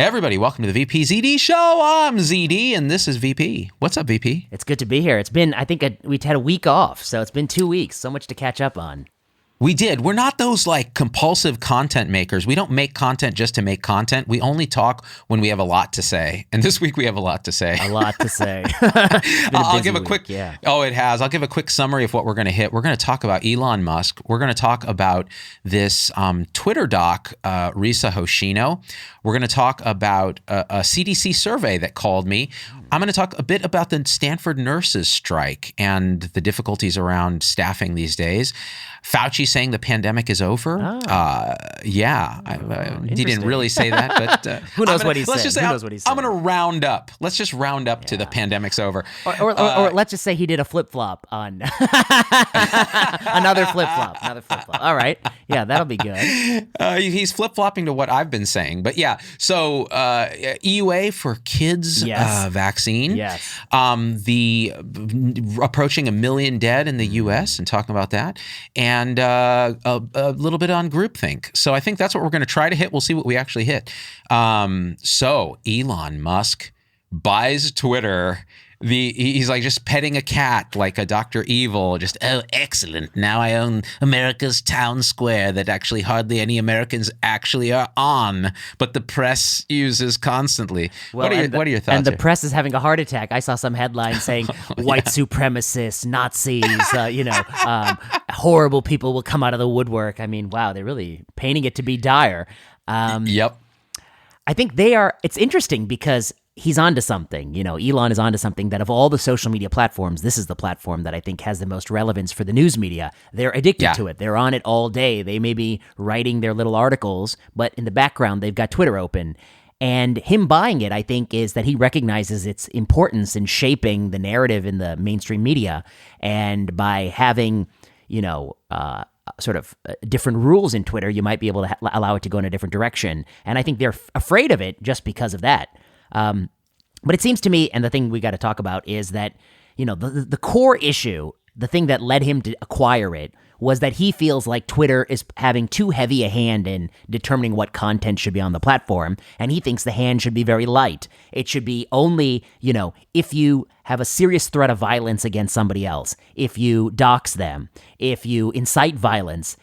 Everybody, welcome to the VPZD Show. I'm ZD, and this is VP. What's up, VP? It's good to be here. It's been, I think, we had a week off, so it's been 2 weeks. So much to catch up on. We did. We're not those like compulsive content makers. We don't make content just to make content. We only talk when we have a lot to say. And this week we have a lot to say. A lot to say. I'll give a quick. Yeah. Oh, it has. I'll give a quick summary of what we're going to hit. We're going to talk about Elon Musk. We're going to talk about this Twitter doc, Risa Hoshino. We're going to talk about a CDC survey that called me. I'm going to talk a bit about the Stanford nurses strike and the difficulties around staffing these days. Fauci saying the pandemic is over. He didn't really say that, but who knows what he said? I'm going to round up. Let's just round up to the pandemic's over. Or let's just say he did a flip-flop on another flip-flop. All right. Yeah, that'll be good. He's flip-flopping to what I've been saying. But yeah, so EUA for kids vaccine. Yes. The approaching 1 million dead in the U.S. and talking about that. And a little bit on groupthink. So I think that's what we're going to try to hit. We'll see what we actually hit. So Elon Musk buys Twitter. He's like just petting a cat like a Dr. Evil. Just, oh, excellent. Now I own America's town square that actually hardly any Americans actually are on, but the press uses constantly. Well, what are your thoughts? And the here? press is having a heart attack. I saw some headline saying white supremacists, Nazis, horrible people will come out of the woodwork. I mean, wow, they're really painting it to be dire. Yep. I think it's interesting because he's onto something. Elon is onto something that of all the social media platforms, this is the platform that I think has the most relevance for the news media. They're addicted to it. They're on it all day. They may be writing their little articles, but in the background, they've got Twitter open. And him buying it, I think, is that he recognizes its importance in shaping the narrative in the mainstream media. And by having, sort of different rules in Twitter, you might be able to allow it to go in a different direction. And I think they're afraid of it just because of that. But it seems to me, and the thing we got to talk about is that, the core issue, the thing that led him to acquire it, was that he feels like Twitter is having too heavy a hand in determining what content should be on the platform, and he thinks the hand should be very light. It should be only, if you have a serious threat of violence against somebody else, if you dox them, if you incite violence,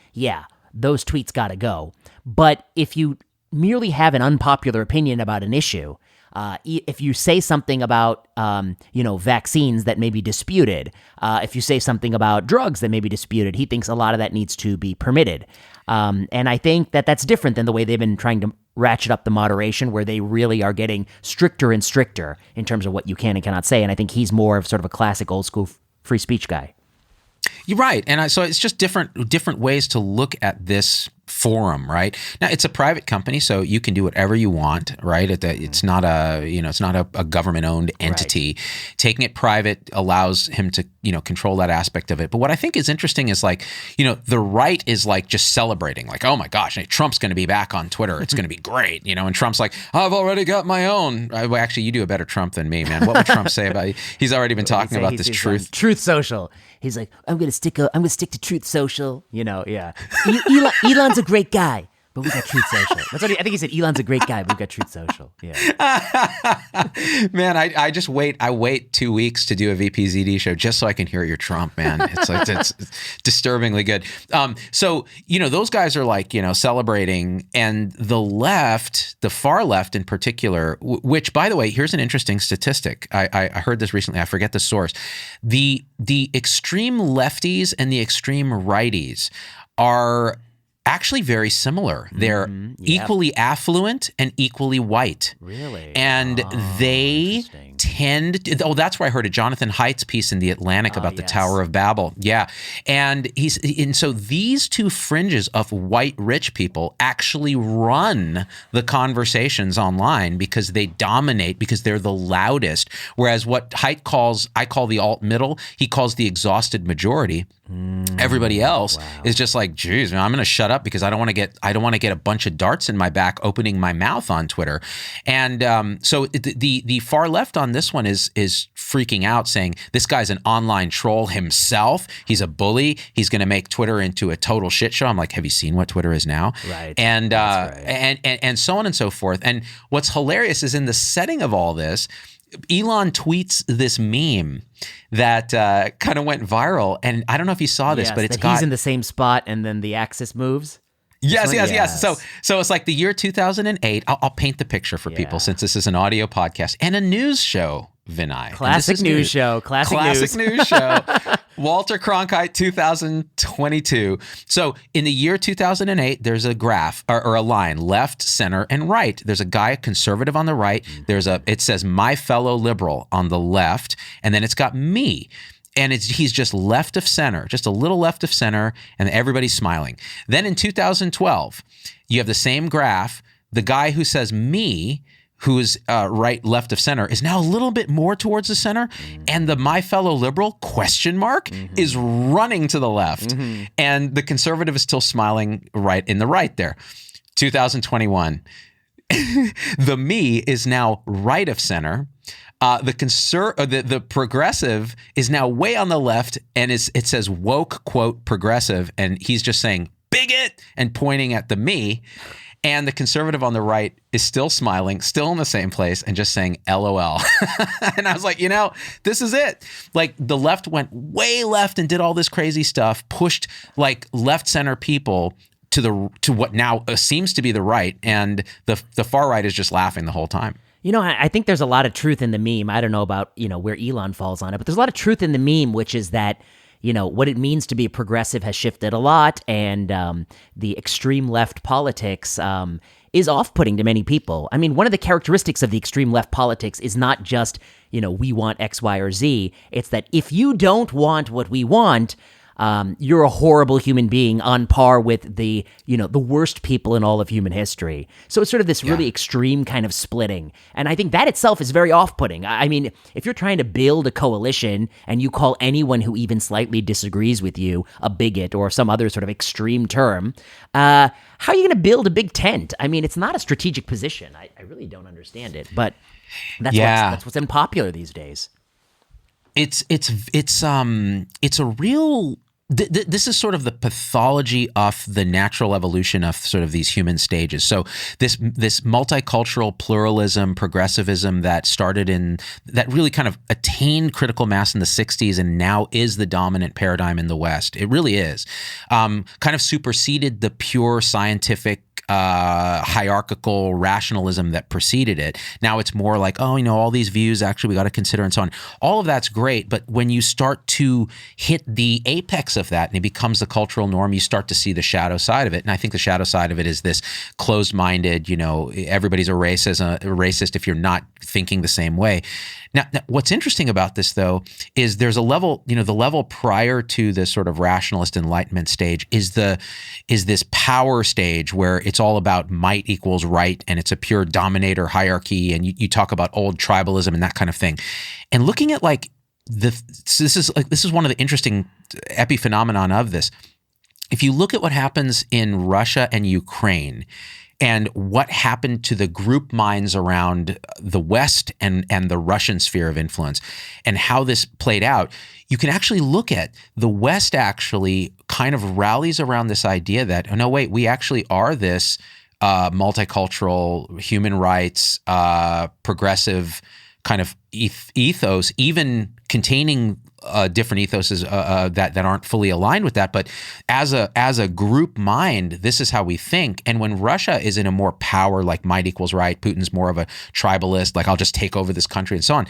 those tweets got to go. But if you merely have an unpopular opinion about an issue, if you say something about, vaccines that may be disputed, if you say something about drugs that may be disputed, he thinks a lot of that needs to be permitted. And I think that that's different than the way they've been trying to ratchet up the moderation, where they really are getting stricter and stricter in terms of what you can and cannot say. And I think he's more of sort of a classic old school free speech guy. You're right. And so it's just different ways to look at this forum, right? Now it's a private company, so you can do whatever you want, right? It's not a government-owned entity. Right. Taking it private allows him to, control that aspect of it. But what I think is interesting is like, the right is like just celebrating, like, oh my gosh, Trump's going to be back on Twitter. It's going to be great, and Trump's like, I've already got my own. Well, actually, you do a better Trump than me, man. What would Trump say about you? He's already been talking about this truth. Truth Social. He's like, I'm gonna stick to Truth Social. Elon's a great guy, but we got Truth Social. That's what I think he said. Elon's a great guy, but we got Truth Social. Yeah. Man, I just wait. I wait 2 weeks to do a VPZD show just so I can hear your Trump, man. It's disturbingly good. So those guys are like celebrating, and the left, the far left in particular, which by the way, here's an interesting statistic. I heard this recently. I forget the source. The extreme lefties and the extreme righties are actually very similar. They're equally affluent and equally white. Really? And they tend to, that's where I heard a Jonathan Haidt's piece in The Atlantic about the Tower of Babel. Yeah. And so these two fringes of white rich people actually run the conversations online because they dominate, because they're the loudest. Whereas what Haidt I call the alt middle, he calls the exhausted majority. Everybody else is just like, geez, man, I'm going to shut up because I don't want to get a bunch of darts in my back opening my mouth on Twitter. And so the far left on on this one is freaking out, saying this guy's an online troll himself. He's a bully. He's going to make Twitter into a total shit show. I'm like, have you seen what Twitter is now? Right. And That's right. and so on and so forth. And what's hilarious is in the setting of all this, Elon tweets this meme that kind of went viral. And I don't know if you saw this, Yes, but he's in the same spot and then the axis moves. Yes. So it's like the year 2008. I'll paint the picture for people since this is an audio podcast and a news show, Vinay. Classic news show. Classic news show. Walter Cronkite 2022. So in the year 2008, there's a graph or a line, left, center, and right. There's a guy, conservative on the right. It says my fellow liberal on the left, and then it's got me. And he's just left of center, just a little left of center, and everybody's smiling. Then in 2012, you have the same graph. The guy who says me, who is right, left of center, is now a little bit more towards the center. And the my fellow liberal question mark is running to the left. And the conservative is still smiling right in the right there. 2021, the me is now right of center. The progressive is now way on the left, and it says woke, quote, progressive, and he's just saying bigot and pointing at the me. And the conservative on the right is still smiling, still in the same place, and just saying LOL. And I was like, this is it. Like the left went way left and did all this crazy stuff, pushed like left center people to what now seems to be the right, and the far right is just laughing the whole time. I think there's a lot of truth in the meme. I don't know about, where Elon falls on it, but there's a lot of truth in the meme, which is that, what it means to be progressive has shifted a lot, and the extreme left politics is off-putting to many people. I mean, one of the characteristics of the extreme left politics is not just, we want X, Y, or Z. It's that if you don't want what we want, you're a horrible human being on par with the worst people in all of human history. So it's sort of this really extreme kind of splitting. And I think that itself is very off-putting. I mean, if you're trying to build a coalition and you call anyone who even slightly disagrees with you a bigot or some other sort of extreme term, how are you going to build a big tent? I mean, it's not a strategic position. I really don't understand it, but that's what's unpopular these days. It's a real. This is sort of the pathology of the natural evolution of sort of these human stages. So this multicultural pluralism, progressivism that really kind of attained critical mass in the 60s and now is the dominant paradigm in the West. It really is. Kind of superseded the pure scientific hierarchical rationalism that preceded it. Now it's more like, all these views actually we got to consider and so on. All of that's great, but when you start to hit the apex of that and it becomes the cultural norm, you start to see the shadow side of it. And I think the shadow side of it is this closed-minded, everybody's a racist if you're not thinking the same way. Now, what's interesting about this, though, is there's a level, the level prior to this sort of rationalist enlightenment stage is this power stage where it's all about might equals right, and it's a pure dominator hierarchy, and you talk about old tribalism and that kind of thing. And looking at this is one of the interesting epiphenomenon of this. If you look at what happens in Russia and Ukraine, and what happened to the group minds around the West and the Russian sphere of influence and how this played out, you can actually look at the West actually kind of rallies around this idea that, no, wait, we actually are this multicultural, human rights, progressive kind of ethos, even containing different ethoses that aren't fully aligned with that. But as a group mind, this is how we think. And when Russia is in a more power, like might equals right, Putin's more of a tribalist, like I'll just take over this country and so on.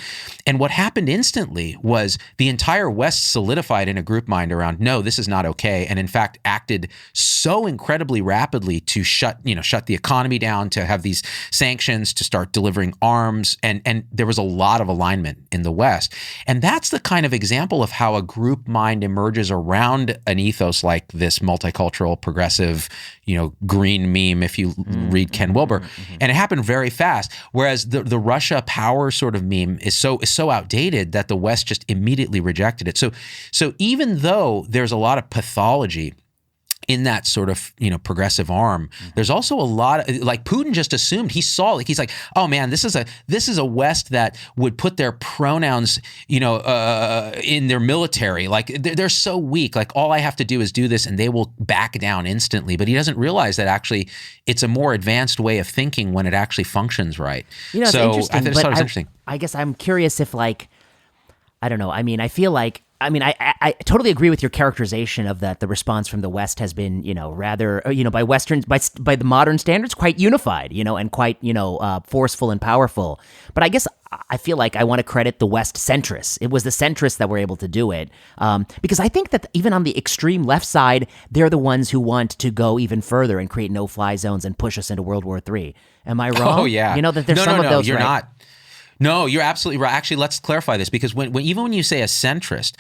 And what happened instantly was the entire West solidified in a group mind around, no, this is not okay. And in fact, acted so incredibly rapidly to shut the economy down, to have these sanctions, to start delivering arms. And there was a lot of alignment in the West. And that's the kind of example of how a group mind emerges around an ethos like this multicultural, progressive, green meme, if you read Ken Wilber. And it happened very fast. Whereas the Russia power sort of meme is so outdated that the West just immediately rejected it. So even though there's a lot of pathology in that sort of, progressive arm, there's also a lot of, like, Putin just assumed, he's like, oh man, this is a West that would put their pronouns, in their military. Like they're so weak. Like all I have to do is do this and they will back down instantly. But he doesn't realize that actually it's a more advanced way of thinking when it actually functions right. It's interesting. I thought it was interesting. I guess I'm curious if, like, I don't know. I mean, I feel like, I totally agree with your characterization of that. The response from the West has been, rather, by Westerns, by the modern standards, quite unified, and quite, forceful and powerful. But I guess I feel like I want to credit the West centrists. It was the centrists that were able to do it. Because I think that even on the extreme left side, they're the ones who want to go even further and create no-fly zones and push us into World War III. Am I wrong? Oh, yeah. That there's some of those, you're right? not. No, you're absolutely right. Actually, let's clarify this, because even when you say a centrist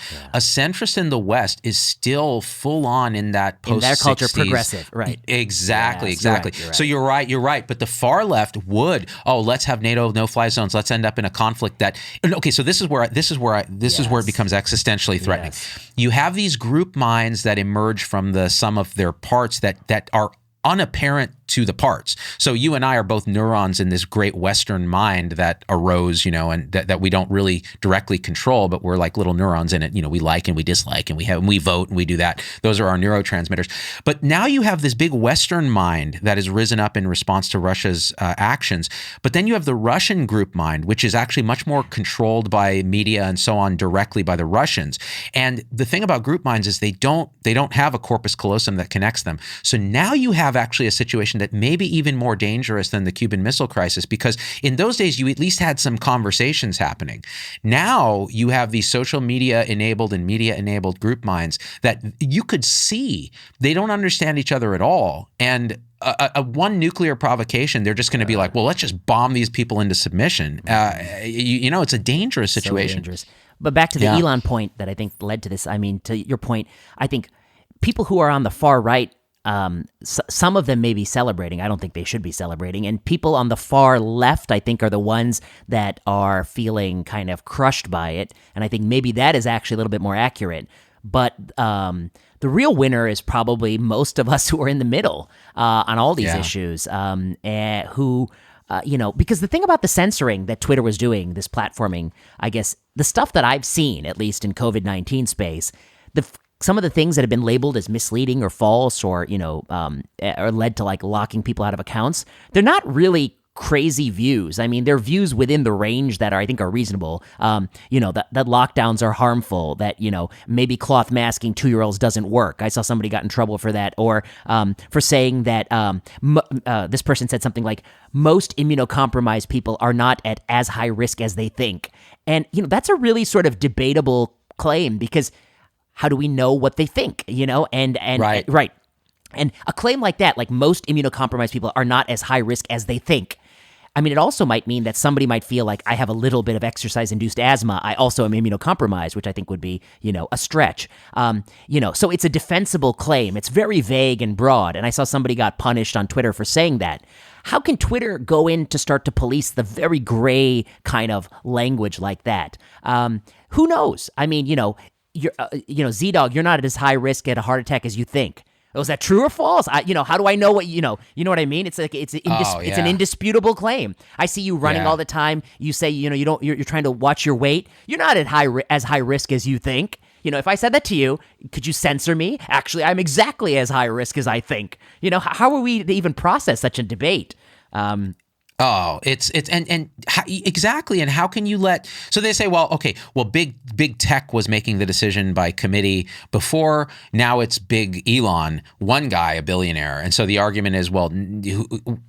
in the West is still full on in that post-60s. In their culture, progressive, right. Exactly. Yes, You're right. So you're right. But the far left would, let's have NATO no-fly zones. Let's end up in a conflict that, okay, so this is where it becomes existentially threatening. Yes. You have these group minds that emerge from the sum of their parts that are unapparent to the parts. So you and I are both neurons in this great Western mind that arose, and that we don't really directly control, but we're like little neurons in it. We like and we dislike and we vote and we do that. Those are our neurotransmitters. But now you have this big Western mind that has risen up in response to Russia's actions. But then you have the Russian group mind, which is actually much more controlled by media and so on directly by the Russians. And the thing about group minds is they don't have a corpus callosum that connects them. So now you have actually a situation that may be even more dangerous than the Cuban Missile Crisis, because in those days you at least had some conversations happening. Now you have these social media enabled and media enabled group minds that you could see they don't understand each other at all. And a one nuclear provocation, they're just going to be like, well, let's just bomb these people into submission. It's a dangerous situation. So dangerous. But back to the Elon point that I think led to this. I mean, to your point, I think people who are on the far right, some of them may be celebrating. I don't think they should be celebrating. And people on the far left, I think, are the ones that are feeling kind of crushed by it. And I think maybe that is actually a little bit more accurate. But the real winner is probably most of us who are in the middle on all these issues, because the thing about the censoring that Twitter was doing, this platforming, I guess, the stuff that I've seen, at least in COVID-19 space, some of the things that have been labeled as misleading or false or led to like locking people out of accounts, they're not really crazy views. I mean, they're views within the range that I think are reasonable. That lockdowns are harmful, that, maybe cloth masking 2-year-olds doesn't work. I saw somebody got in trouble for that, or for saying that this person said something like, most immunocompromised people are not at as high risk as they think. And, that's a really sort of debatable claim, because how do we know what they think, Right. And a claim like that, like most immunocompromised people are not as high risk as they think. I mean, it also might mean that somebody might feel like, I have a little bit of exercise-induced asthma, I also am immunocompromised, which I think would be, a stretch. So it's a defensible claim. It's very vague and broad. And I saw somebody got punished on Twitter for saying that. How can Twitter go in to start to police the very gray kind of language like that? Who knows? I mean, ZDogg, you're not at as high risk at a heart attack as you think. Oh, is that true or false? How do I know what you know what I mean? It's like it's an indisputable claim. I see you running all the time. You say you're trying to watch your weight. You're not at as high risk as you think. If I said that to you, could you censor me? Actually, I'm exactly as high risk as I think. How are we to even process such a debate? Exactly. And how can you so they say, big tech was making the decision by committee before, now it's big Elon, one guy, a billionaire. And so the argument is, well,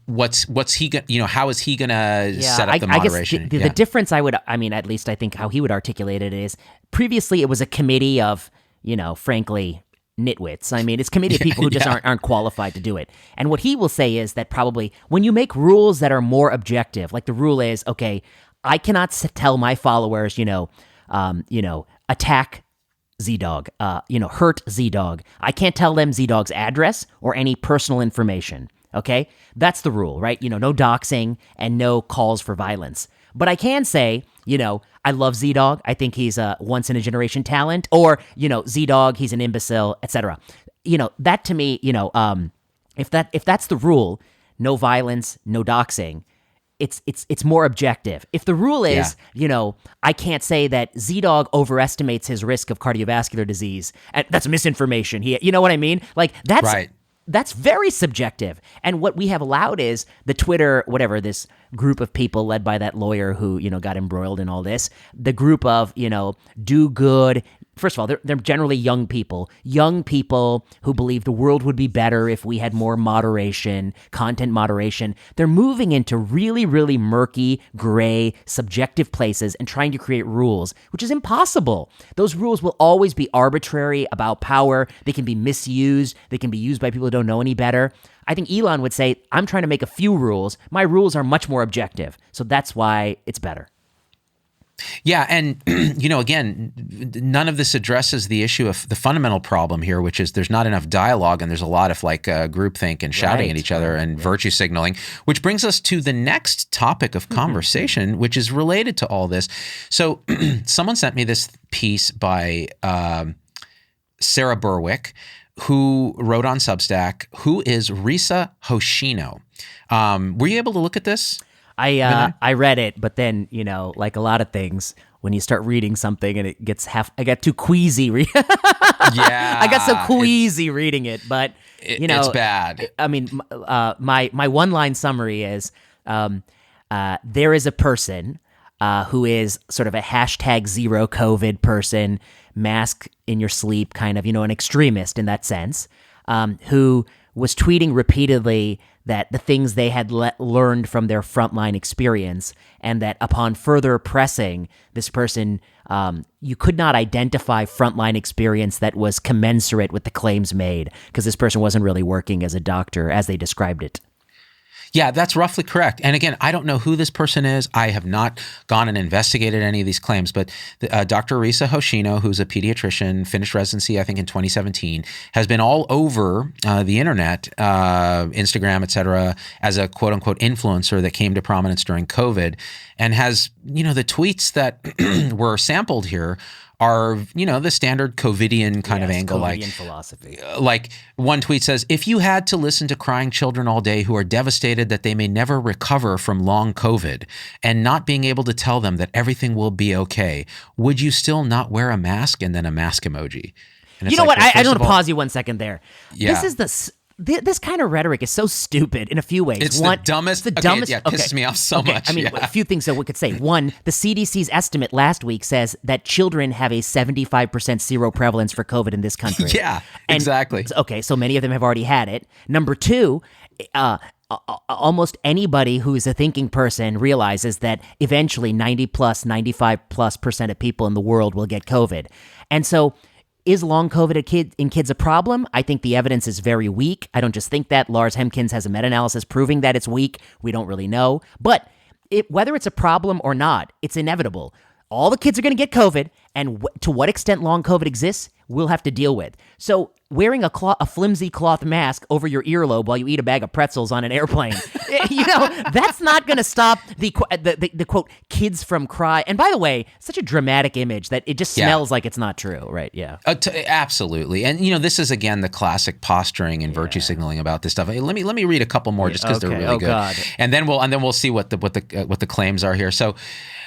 what's he going how is he going to set up the moderation? I guess the difference at least I think how he would articulate it is, previously it was a committee of, frankly, nitwits. I mean, it's committee of people who just aren't qualified to do it. And what he will say is that probably when you make rules that are more objective, like the rule is, okay, I cannot tell my followers, attack ZDogg, hurt ZDogg. I can't tell them ZDogg's address or any personal information. Okay, that's the rule, right? No doxing and no calls for violence. But I can say, I love ZDogg. I think he's a once-in-a-generation talent. Or, ZDogg, he's an imbecile, etc. that to me, if that's the rule, no violence, no doxing, it's more objective. If the rule is, I can't say that ZDogg overestimates his risk of cardiovascular disease, and that's misinformation. You know what I mean? Like that's right. That's very subjective. And what we have allowed is the Twitter, whatever, this group of people led by that lawyer who, got embroiled in all this, the group of, do good. First of all, they're generally young people who believe the world would be better if we had more moderation, content moderation. They're moving into really, really murky, gray, subjective places and trying to create rules, which is impossible. Those rules will always be arbitrary about power. They can be misused. They can be used by people who don't know any better. I think Elon would say, I'm trying to make a few rules. My rules are much more objective. So that's why it's better. Yeah. And, again, none of this addresses the issue of the fundamental problem here, which is there's not enough dialogue and there's a lot of groupthink and shouting at each other and virtue signaling, which brings us to the next topic of conversation, which is related to all this. So someone sent me this piece by Sarah Berwick, who wrote on Substack, who is Risa Hoshino. Were you able to look at this? I read it, but then, like a lot of things, when you start reading something and it gets I got too queasy. Yeah. I got so queasy reading it, but, it's bad. I mean, my one-line summary is there is a person who is sort of a hashtag zero COVID person, mask in your sleep kind of, an extremist in that sense, who was tweeting repeatedly that the things they had learned from their frontline experience, and that upon further pressing, this person, you could not identify frontline experience that was commensurate with the claims made, because this person wasn't really working as a doctor as they described it. Yeah, that's roughly correct. And again, I don't know who this person is. I have not gone and investigated any of these claims, but Dr. Risa Hoshino, who's a pediatrician, finished residency, I think in 2017, has been all over the internet, Instagram, et cetera, as a quote unquote influencer that came to prominence during COVID, and has, the tweets that were sampled here are, the standard COVIDian kind of angle. COVIDian philosophy. Like one tweet says, if you had to listen to crying children all day who are devastated that they may never recover from long COVID and not being able to tell them that everything will be okay, would you still not wear a mask? And then a mask emoji. And you know what? I want to pause you 1 second there. Yeah. This kind of rhetoric is so stupid in a few ways. It's the dumbest. It pisses me off so much. I mean, a few things that we could say. One, the CDC's estimate last week says that children have a 75% seroprevalence for COVID in this country. Yeah, exactly. Okay, so many of them have already had it. Number two, almost anybody who's a thinking person realizes that eventually 95% of people in the world will get COVID. And so, is long COVID in kids a problem? I think the evidence is very weak. I don't just think that. Lars Hemkins has a meta-analysis proving that it's weak. We don't really know. But whether it's a problem or not, it's inevitable. All the kids are going to get COVID, and to what extent long COVID exists, we'll have to deal with. So wearing a flimsy cloth mask over your earlobe while you eat a bag of pretzels on an airplane, that's not going to stop the quote, kids from cry. And by the way, such a dramatic image that it just smells like it's not true, right? Yeah. Absolutely. And, this is, again, the classic posturing and virtue signaling about this stuff. Hey, let me read a couple more just because they're really good. God. And then we'll see what the claims are here. So,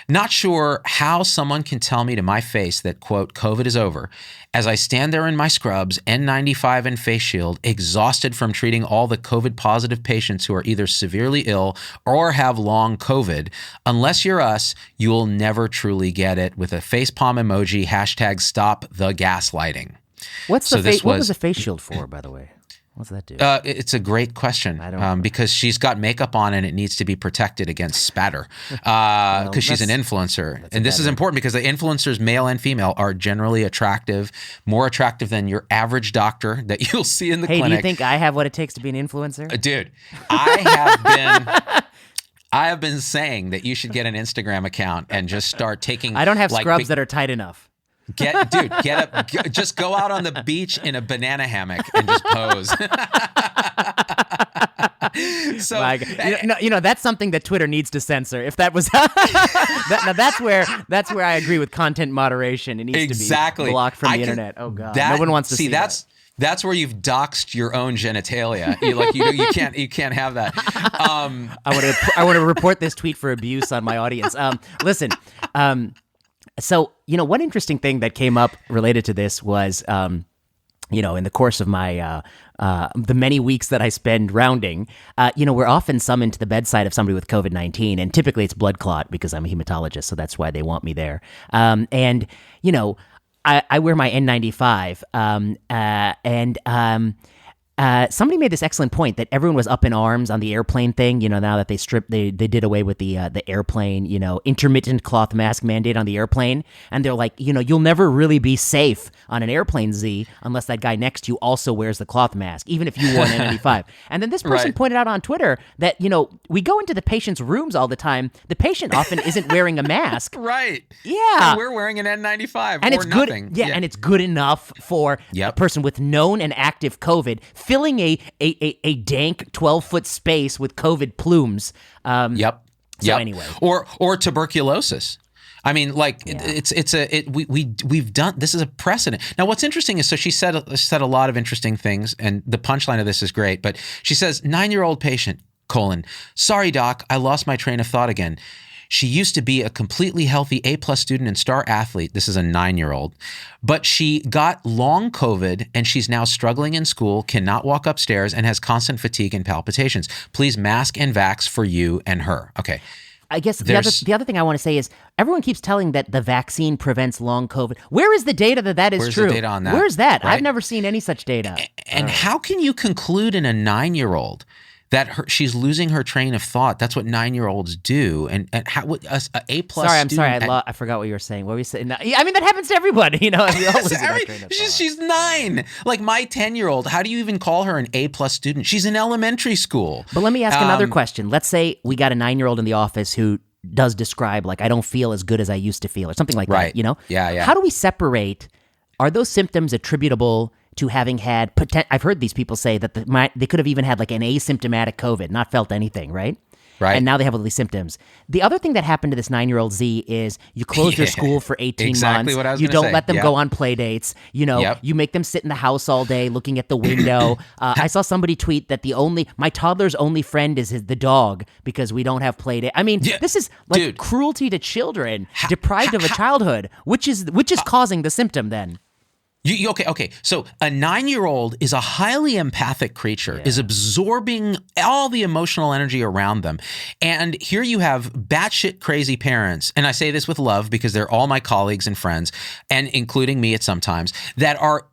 not sure how someone can tell me to my face that, quote, COVID is over, as I stand there in my scrubs, N95 and face shield, exhausted from treating all the COVID-positive patients who are either severely ill or have long COVID. Unless you're us, you will never truly get it, with a facepalm emoji, hashtag stop the gaslighting. What was the face shield for, by the way? What's that do? It's a great question because she's got makeup on and it needs to be protected against spatter because she's an influencer. And this is important because the influencers, male and female, are generally attractive, more attractive than your average doctor that you'll see in the clinic. Hey, do you think I have what it takes to be an influencer? Dude, I have been saying that you should get an Instagram account and just start taking. I don't have scrubs that are tight enough. Get up, just go out on the beach in a banana hammock and just pose. So, that's something that Twitter needs to censor. If that was, that's where I agree with content moderation. It needs to be blocked from the internet. Oh God, no one wants to see that. That's where you've doxed your own genitalia. You can't have that. I want to report this tweet for abuse on my audience. Listen, so one interesting thing that came up related to this was, in the course of my the many weeks that I spend rounding, we're often summoned to the bedside of somebody with COVID-19, and typically it's blood clot because I'm a hematologist, so that's why they want me there. I wear my N95, somebody made this excellent point that everyone was up in arms on the airplane thing. Now that they did away with the airplane, intermittent cloth mask mandate on the airplane, and they're like, you'll never really be safe on an airplane, Z, unless that guy next to you also wears the cloth mask, even if you wore an N95. And then this person pointed out on Twitter that we go into the patient's rooms all the time. The patient often isn't wearing a mask. Right. Yeah. And we're wearing an N95 and or it's nothing. Good. Yeah, and it's good enough for a person with known and active COVID filling a dank 12-foot space with COVID plumes. Anyway, or tuberculosis. I mean, we've done, this is a precedent. Now, what's interesting is, so she said a lot of interesting things, and the punchline of this is great. But she says, 9-year-old patient, sorry, doc, I lost my train of thought again. She used to be a completely healthy A+ student and star athlete. This is a 9-year-old. But she got long COVID and she's now struggling in school, cannot walk upstairs, and has constant fatigue and palpitations. Please mask and vax for you and her. Okay. I guess the other thing I want to say is everyone keeps telling that the vaccine prevents long COVID. Where is the data that is Where's true? The data on that? Where's that? Right? I've never seen any such data. And how can you conclude in a 9-year-old that she's losing her train of thought? That's what 9-year-olds do. And how would a A+ Sorry, student... I forgot what you were saying. What were you saying? I mean, that happens to everybody. We all lose our train of thought. She's 9. Like my 10-year-old, how do you even call her an A+ student? She's in elementary school. But let me ask another question. Let's say we got a 9-year-old in the office who does describe, I don't feel as good as I used to feel, or something like that, Yeah. How do we separate, are those symptoms attributable to having had, I've heard these people say that they could have even had an asymptomatic COVID, not felt anything, right? Right. And now they have all these symptoms. The other thing that happened to this 9-year-old Z is you close your school for 18 exactly months. What I was you don't say. let them go on play dates. You make them sit in the house all day looking at the window. I saw somebody tweet that my toddler's only friend is the dog because we don't have play date. I mean, this is cruelty to children, deprived of a childhood, which is causing the symptom then. Okay. So a 9-year-old is a highly empathic creature, is absorbing all the emotional energy around them. And here you have batshit crazy parents, and I say this with love because they're all my colleagues and friends, and including me at sometimes, that are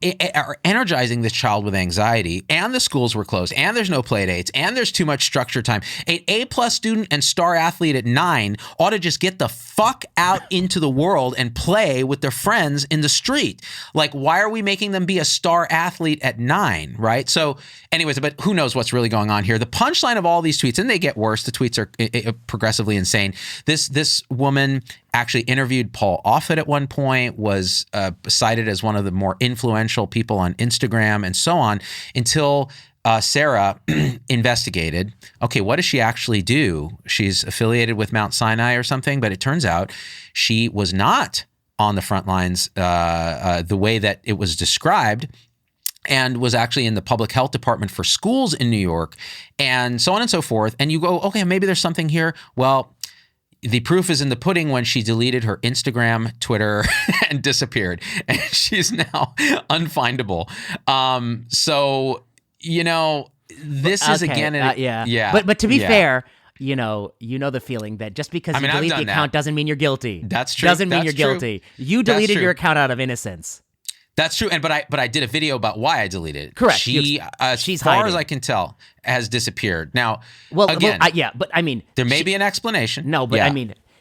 energizing this child with anxiety, and the schools were closed, and there's no play dates, and there's too much structure time. An A+ student and star athlete at 9 ought to just get the fuck out into the world and play with their friends in the street. Why are we making them be a star athlete at 9, right? So anyways, but who knows what's really going on here. The punchline of all these tweets, and they get worse, the tweets are progressively insane. This woman actually interviewed Paul Offit at one point, was cited as one of the more influential people on Instagram and so on, until Sarah investigated, okay, what does she actually do? She's affiliated with Mount Sinai or something, but it turns out she was not on the front lines the way that it was described, and was actually in the public health department for schools in New York, and so on and so forth. And you go, okay, maybe there's something here. Well, the proof is in the pudding when she deleted her Instagram, Twitter, and disappeared. And she's now unfindable. This is again... But to be fair... You know the feeling that just because you delete the account doesn't mean you're guilty. That's true. Doesn't mean you're guilty. You deleted your account out of innocence. That's true. But I did a video about why I deleted it. Correct. She's as far as I can tell, has disappeared. Now, there may be an explanation. No, but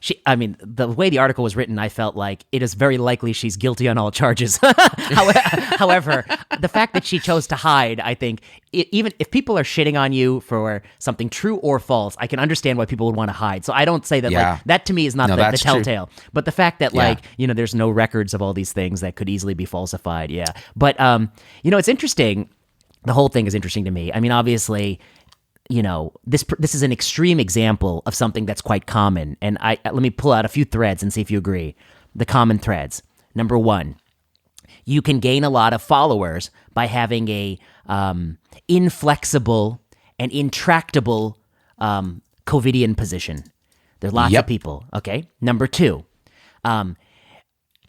the way the article was written, I felt like it is very likely she's guilty on all charges. However, the fact that she chose to hide, I think, even if people are shitting on you for something true or false, I can understand why people would want to hide. So I don't say that that to me is not the telltale. True. But the fact that there's no records of all these things that could easily be falsified. Yeah. But, it's interesting. The whole thing is interesting to me. I mean, obviously... this is an extreme example of something that's quite common. And let me pull out a few threads and see if you agree. The common threads. Number 1, you can gain a lot of followers by having a inflexible and intractable COVIDian position. There's lots of people, okay? Number 2,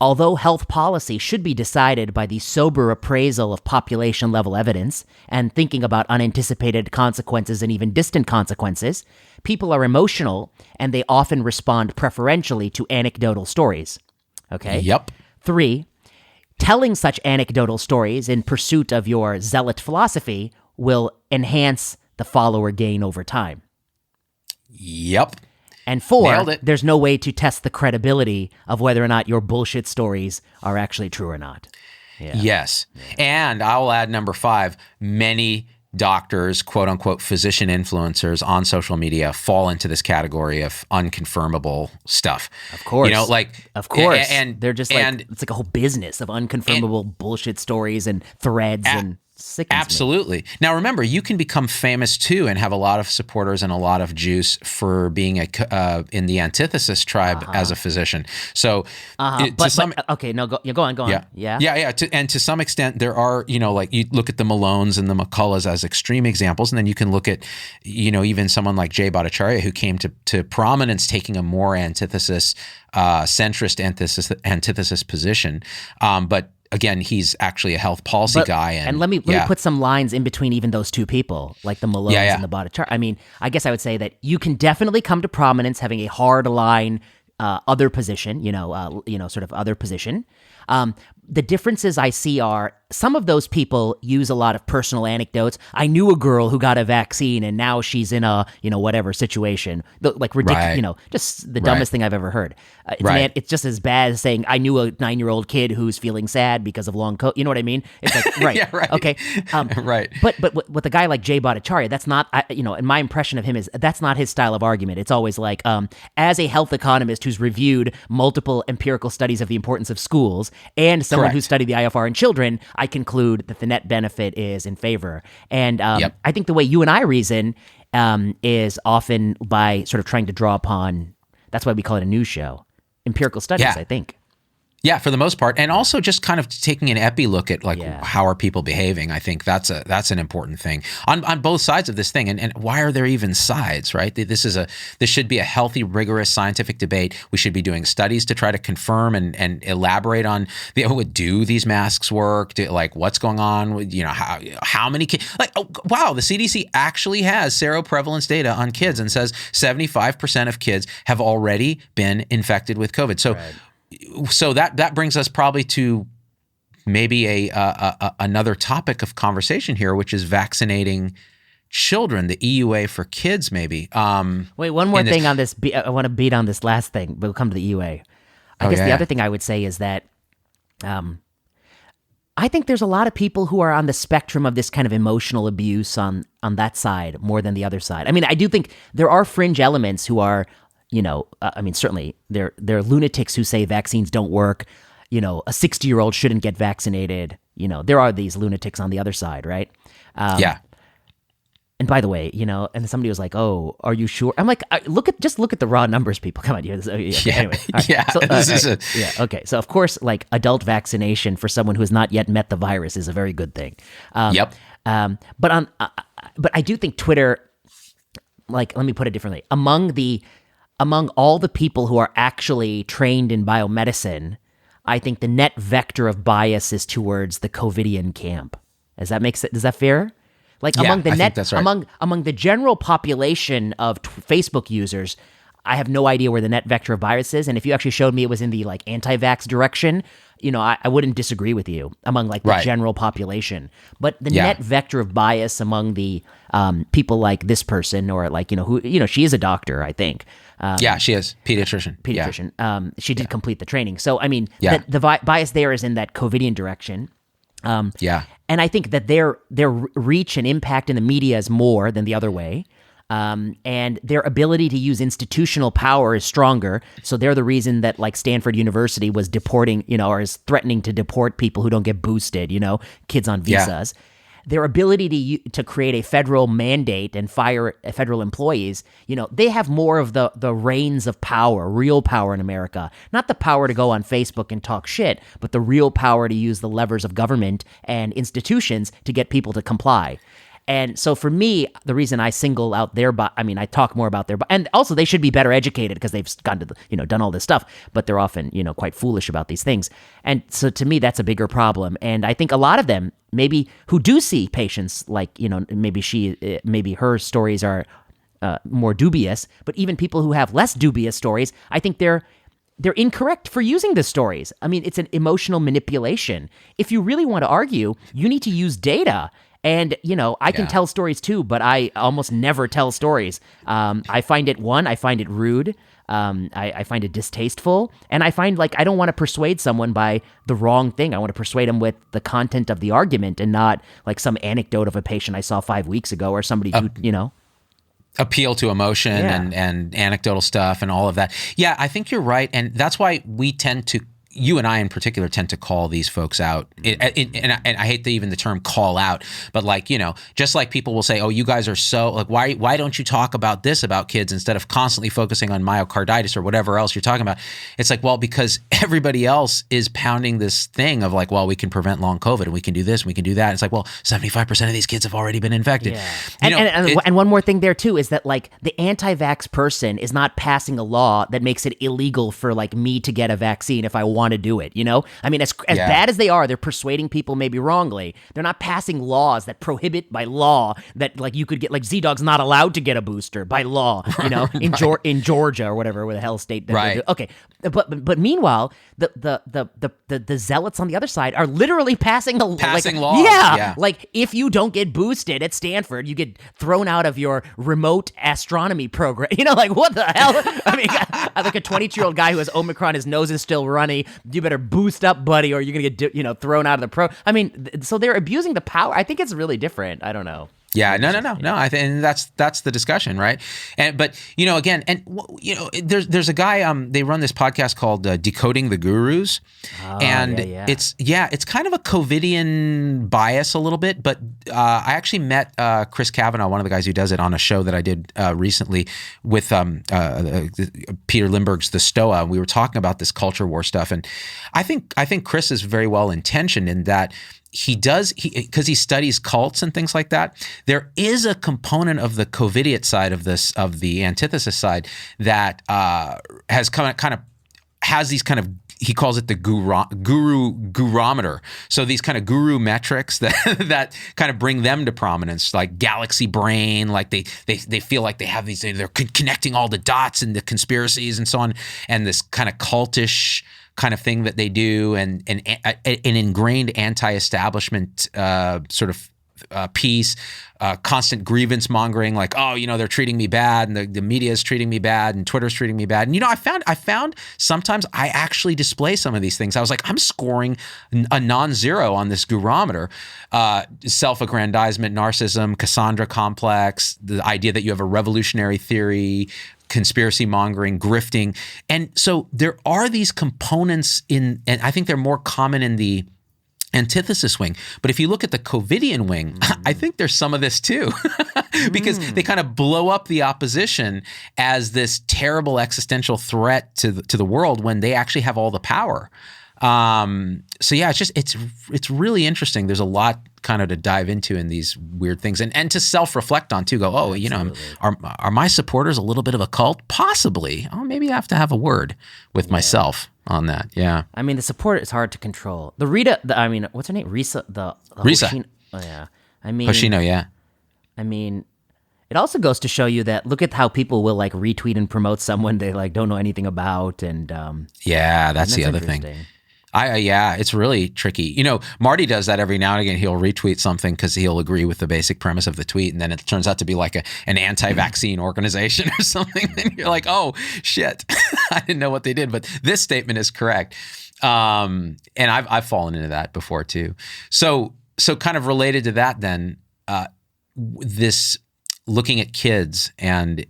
although health policy should be decided by the sober appraisal of population-level evidence and thinking about unanticipated consequences and even distant consequences, people are emotional and they often respond preferentially to anecdotal stories. Okay? Yep. 3, telling such anecdotal stories in pursuit of your zealot philosophy will enhance the follower gain over time. Yep. And 4, Nailed it. there's no way to test the credibility of whether or not your bullshit stories are actually true or not. Yeah. Yes. And I'll add number 5, many doctors, quote unquote, physician influencers on social media fall into this category of unconfirmable stuff. Of course. You know, like, of course. And they're just like, it's like a whole business of unconfirmable bullshit stories and threads and sickens me. Absolutely. Now, remember, you can become famous too and have a lot of supporters and a lot of juice for being in the antithesis tribe as a physician. So, okay, no, go on. Yeah. And to some extent, there are, you know, like you look at the Malones and the McCulloughs as extreme examples, and then you can look at, you know, even someone like Jay Bhattacharya, who came to prominence taking a more centrist antithesis position, but. Again, he's actually a health policy guy. And let me put some lines in between even those two people, like the Malones and the Bhattacharya. I mean, I guess I would say that you can definitely come to prominence having a hard line other position, sort of other position. The differences I see are some of those people use a lot of personal anecdotes. I knew a girl who got a vaccine and now she's in a, whatever situation. Like ridiculous, just the dumbest thing I've ever heard. It's just as bad as saying I knew a 9-year-old kid who's feeling sad because of long COVID. You know what I mean? It's like, okay. Right. But with a guy like Jay Bhattacharya, that's not, and my impression of him is that's not his style of argument. It's always like, as a health economist who's reviewed multiple empirical studies of the importance of schools and someone who studied the IFR in children, I conclude that the net benefit is in favor. And I think the way you and I reason is often by sort of trying to draw upon, that's why we call it a news show, empirical studies, I think. Yeah, for the most part. And also just kind of taking an epi look at how are people behaving. I think that's an important thing on both sides of this thing. And why are there even sides, right? This should be a healthy, rigorous scientific debate. We should be doing studies to try to confirm and elaborate on do these masks work? What's going on? How many kids? Wow, the CDC actually has seroprevalence data on kids and says 75% of kids have already been infected with COVID. So. Right. So that brings us probably to maybe another topic of conversation here, which is vaccinating children, the EUA for kids, maybe. Wait, one more thing on this. I want to beat on this last thing. We'll come to the EUA. I guess the other thing I would say is that I think there's a lot of people who are on the spectrum of this kind of emotional abuse on that side more than the other side. I mean, I do think there are fringe elements who are, certainly there are lunatics who say vaccines don't work. A 60-year-old shouldn't get vaccinated. There are these lunatics on the other side, right? And by the way, and somebody was like, "Oh, are you sure?" I'm like, look at the raw numbers, people. Come on, anyway. Okay. So of course, adult vaccination for someone who has not yet met the virus is a very good thing. But I do think Twitter, let me put it differently. Among all the people who are actually trained in biomedicine, I think the net vector of bias is towards the COVIDian camp. Does that make sense? Is that fair? Among the general population of Facebook users, I have no idea where the net vector of bias is. And if you actually showed me it was in the anti-vax direction, I wouldn't disagree with you among the general population. But the net vector of bias among the people like this person or who she is a doctor, I think. She is pediatrician. Yeah. She did complete the training. So I mean, the bias there is in that COVIDian direction. And I think that their reach and impact in the media is more than the other way. And their ability to use institutional power is stronger. So they're the reason that Stanford University was deporting, or is threatening to deport people who don't get boosted, kids on visas. their ability to create a federal mandate and fire federal employees, they have more of the reins of power, real power in America. Not the power to go on Facebook and talk shit, but the real power to use the levers of government and institutions to get people to comply. And so for me, the reason I single out I talk more about and also they should be better educated because they've gone to done all this stuff, but they're often, quite foolish about these things. And so to me, that's a bigger problem. And I think a lot of them, maybe who do see patients like, maybe her stories are more dubious, but even people who have less dubious stories, I think they're incorrect for using the stories. I mean, it's an emotional manipulation. If you really want to argue, you need to use data. And, I can tell stories too, but I almost never tell stories. I find it rude. I find it distasteful. And I find I don't want to persuade someone by the wrong thing. I want to persuade them with the content of the argument and not some anecdote of a patient I saw 5 weeks ago or somebody who, appeal to emotion and anecdotal stuff and all of that. Yeah, I think you're right. And that's why you and I in particular tend to call these folks out. And I hate even the term call out, but just like people will say, oh, you guys are so why don't you talk about this about kids instead of constantly focusing on myocarditis or whatever else you're talking about? It's well, because everybody else is pounding this thing of well, we can prevent long COVID and we can do this and we can do that. It's well, 75% of these kids have already been infected. Yeah. And one more thing there too is that the anti-vax person is not passing a law that makes it illegal for me to get a vaccine if I want to do it, I mean, as bad as they are, they're persuading people maybe wrongly. They're not passing laws that prohibit by law that you could get ZDogg's not allowed to get a booster by law, in Georgia or whatever, where the hell state. Right. Okay. But meanwhile, the zealots on the other side are literally passing laws. Yeah. If you don't get boosted at Stanford, you get thrown out of your remote astronomy program. What the hell? I mean, a 22-year-old guy who has Omicron, his nose is still runny. You better boost up, buddy, or you're going to get, thrown out of the pro. I mean, so they're abusing the power. I think it's really different. I don't know. Yeah, no. I think that's the discussion, right? But again, there's a guy. They run this podcast called Decoding the Gurus, it's kind of a COVIDian bias a little bit. But I actually met Chris Kavanaugh, one of the guys who does it, on a show that I did recently with Peter Lindbergh's The Stoa. We were talking about this culture war stuff, and I think Chris is very well intentioned in that. Because he studies cults and things like that. There is a component of the COVIDiot side of this, of the antithesis side, that has these kind of, he calls it the gurometer. So these kind of guru metrics that kind of bring them to prominence, like galaxy brain, they feel like they have these, they're connecting all the dots and the conspiracies and so on, and this kind of cultish kind of thing that they do, and an ingrained anti-establishment sort of piece, constant grievance mongering, they're treating me bad, and the media is treating me bad, and Twitter's treating me bad. And I found sometimes I actually display some of these things. I was I'm scoring a non-zero on this gurometer, self-aggrandizement, narcissism, Cassandra complex, the idea that you have a revolutionary theory, conspiracy mongering, grifting. And so there are these components and I think they're more common in the antithesis wing. But if you look at the COVIDian wing, I think there's some of this too, because they kind of blow up the opposition as this terrible existential threat to the world when they actually have all the power. So yeah, it's really interesting. There's a lot kind of to dive into in these weird things and to self-reflect on too. Go, are my supporters a little bit of a cult? Possibly. Oh, maybe I have to have a word with myself on that. Yeah. I mean, the support is hard to control. What's her name? Risa. Risa. Hoshino. Oh yeah. I mean, Hoshino. Yeah. I mean, it also goes to show you that look at how people will retweet and promote someone they don't know anything about, and that's the other thing. It's really tricky. Marty does that every now and again. He'll retweet something because he'll agree with the basic premise of the tweet, and then it turns out to be an anti-vaccine organization or something. And you're like, oh shit, I didn't know what they did, but this statement is correct. And I've fallen into that before too. So kind of related to that, then this looking at kids and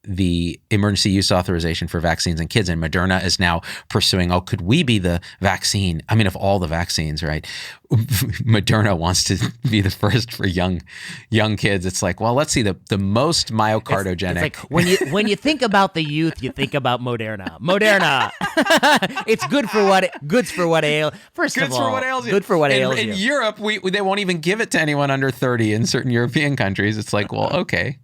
the emergency use authorization for vaccines in kids, and Moderna is now pursuing, could we be the vaccine? I mean, of all the vaccines, right? Moderna wants to be the first for young kids. It's like, well, let's see the most myocardogenic. It's like when you think about the youth, you think about Moderna. It's good for what ails. First of all, good for what ails you. In Europe, they won't even give it to anyone under 30 in certain European countries. It's like, well, okay.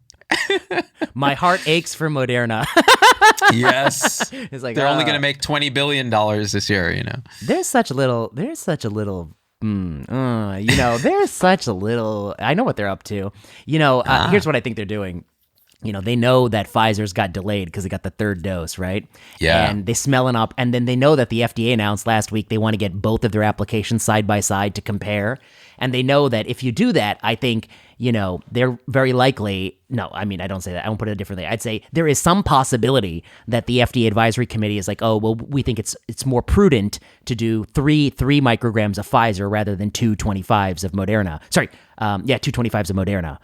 My heart aches for Moderna. Yes. It's like, they're only going to make $20 billion this year, There's such a little, there's such a little, I know what they're up to. Here's what I think they're doing. They know that Pfizer's got delayed because they got the third dose, right? Yeah. And they smelling up, and then they know that the FDA announced last week they want to get both of their applications side by side to compare. And they know that if you do that, I think, they're very likely, no, I mean, I don't say that. I won't put it differently. I'd say there is some possibility that the FDA advisory committee is like, oh, well, we think it's more prudent to do three micrograms of Pfizer rather than 225s of Moderna. Sorry, 225s of Moderna.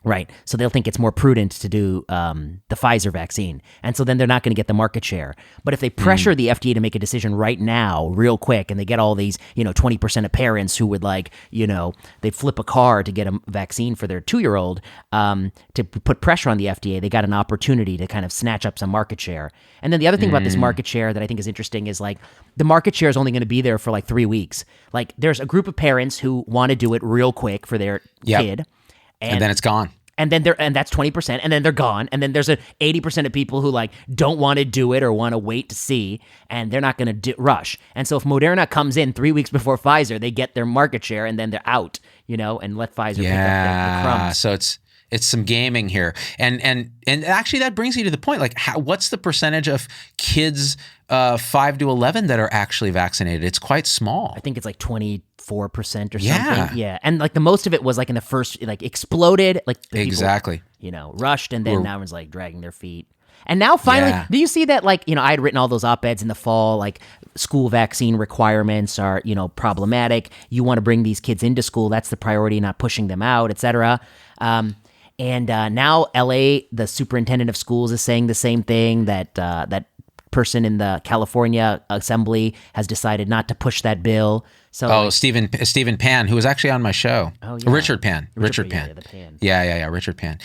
Right. So they'll think it's more prudent to do the Pfizer vaccine. And so then they're not going to get the market share. But if they pressure the FDA to make a decision right now, real quick, and they get all these, 20% of parents who would they flip a car to get a vaccine for their 2-year-old, to put pressure on the FDA, they got an opportunity to kind of snatch up some market share. And then the other thing about this market share that I think is interesting is the market share is only going to be there for 3 weeks. There's a group of parents who want to do it real quick for their kid. And then it's gone. And then that's 20%, and then they're gone. And then there's 80% of people who don't want to do it or want to wait to see, and they're not going to rush. And so if Moderna comes in 3 weeks before Pfizer, they get their market share, and then they're out, and let Pfizer pick up the crumbs. So it's some gaming here, and actually that brings you to the point. What's the percentage of kids 5 to 11 that are actually vaccinated? It's quite small. I think it's 24% or something. Yeah. And the most of it was in the first, exploded. Exactly. People, rushed, and then now everyone's dragging their feet. And now finally, do you see that, I had written all those op-eds in the fall, school vaccine requirements are, problematic. You want to bring these kids into school. That's the priority, not pushing them out, et cetera. And now LA, the superintendent of schools, is saying the same thing, that person in the California Assembly has decided not to push that bill. So Stephen Pan, who was actually on my show. Oh, yeah. Richard Pan. Richard Pan. Yeah, Richard Pan.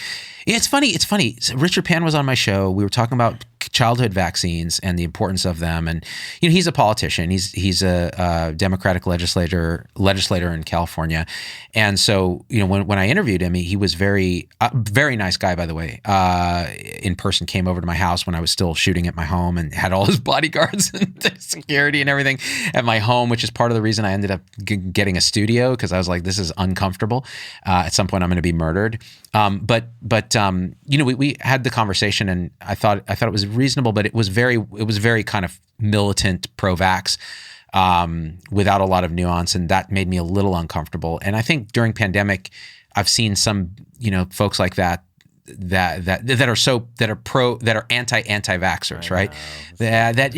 It's funny. So Richard Pan was on my show. We were talking about childhood vaccines and the importance of them. And he's a politician. He's a Democratic legislator in California. And so when I interviewed him, he was very nice guy, by the way. In person, came over to my house when I was still shooting at my home and had all his bodyguards and security and everything at my home, which is part of the reason I ended up getting a studio, because I was like, this is uncomfortable. At some point, I'm going to be murdered. But we had the conversation, and I thought it was reasonable, but it was very kind of militant pro-vax, without a lot of nuance, and that made me a little uncomfortable. And I think during pandemic, I've seen some folks like that are anti-vaxxers, right? That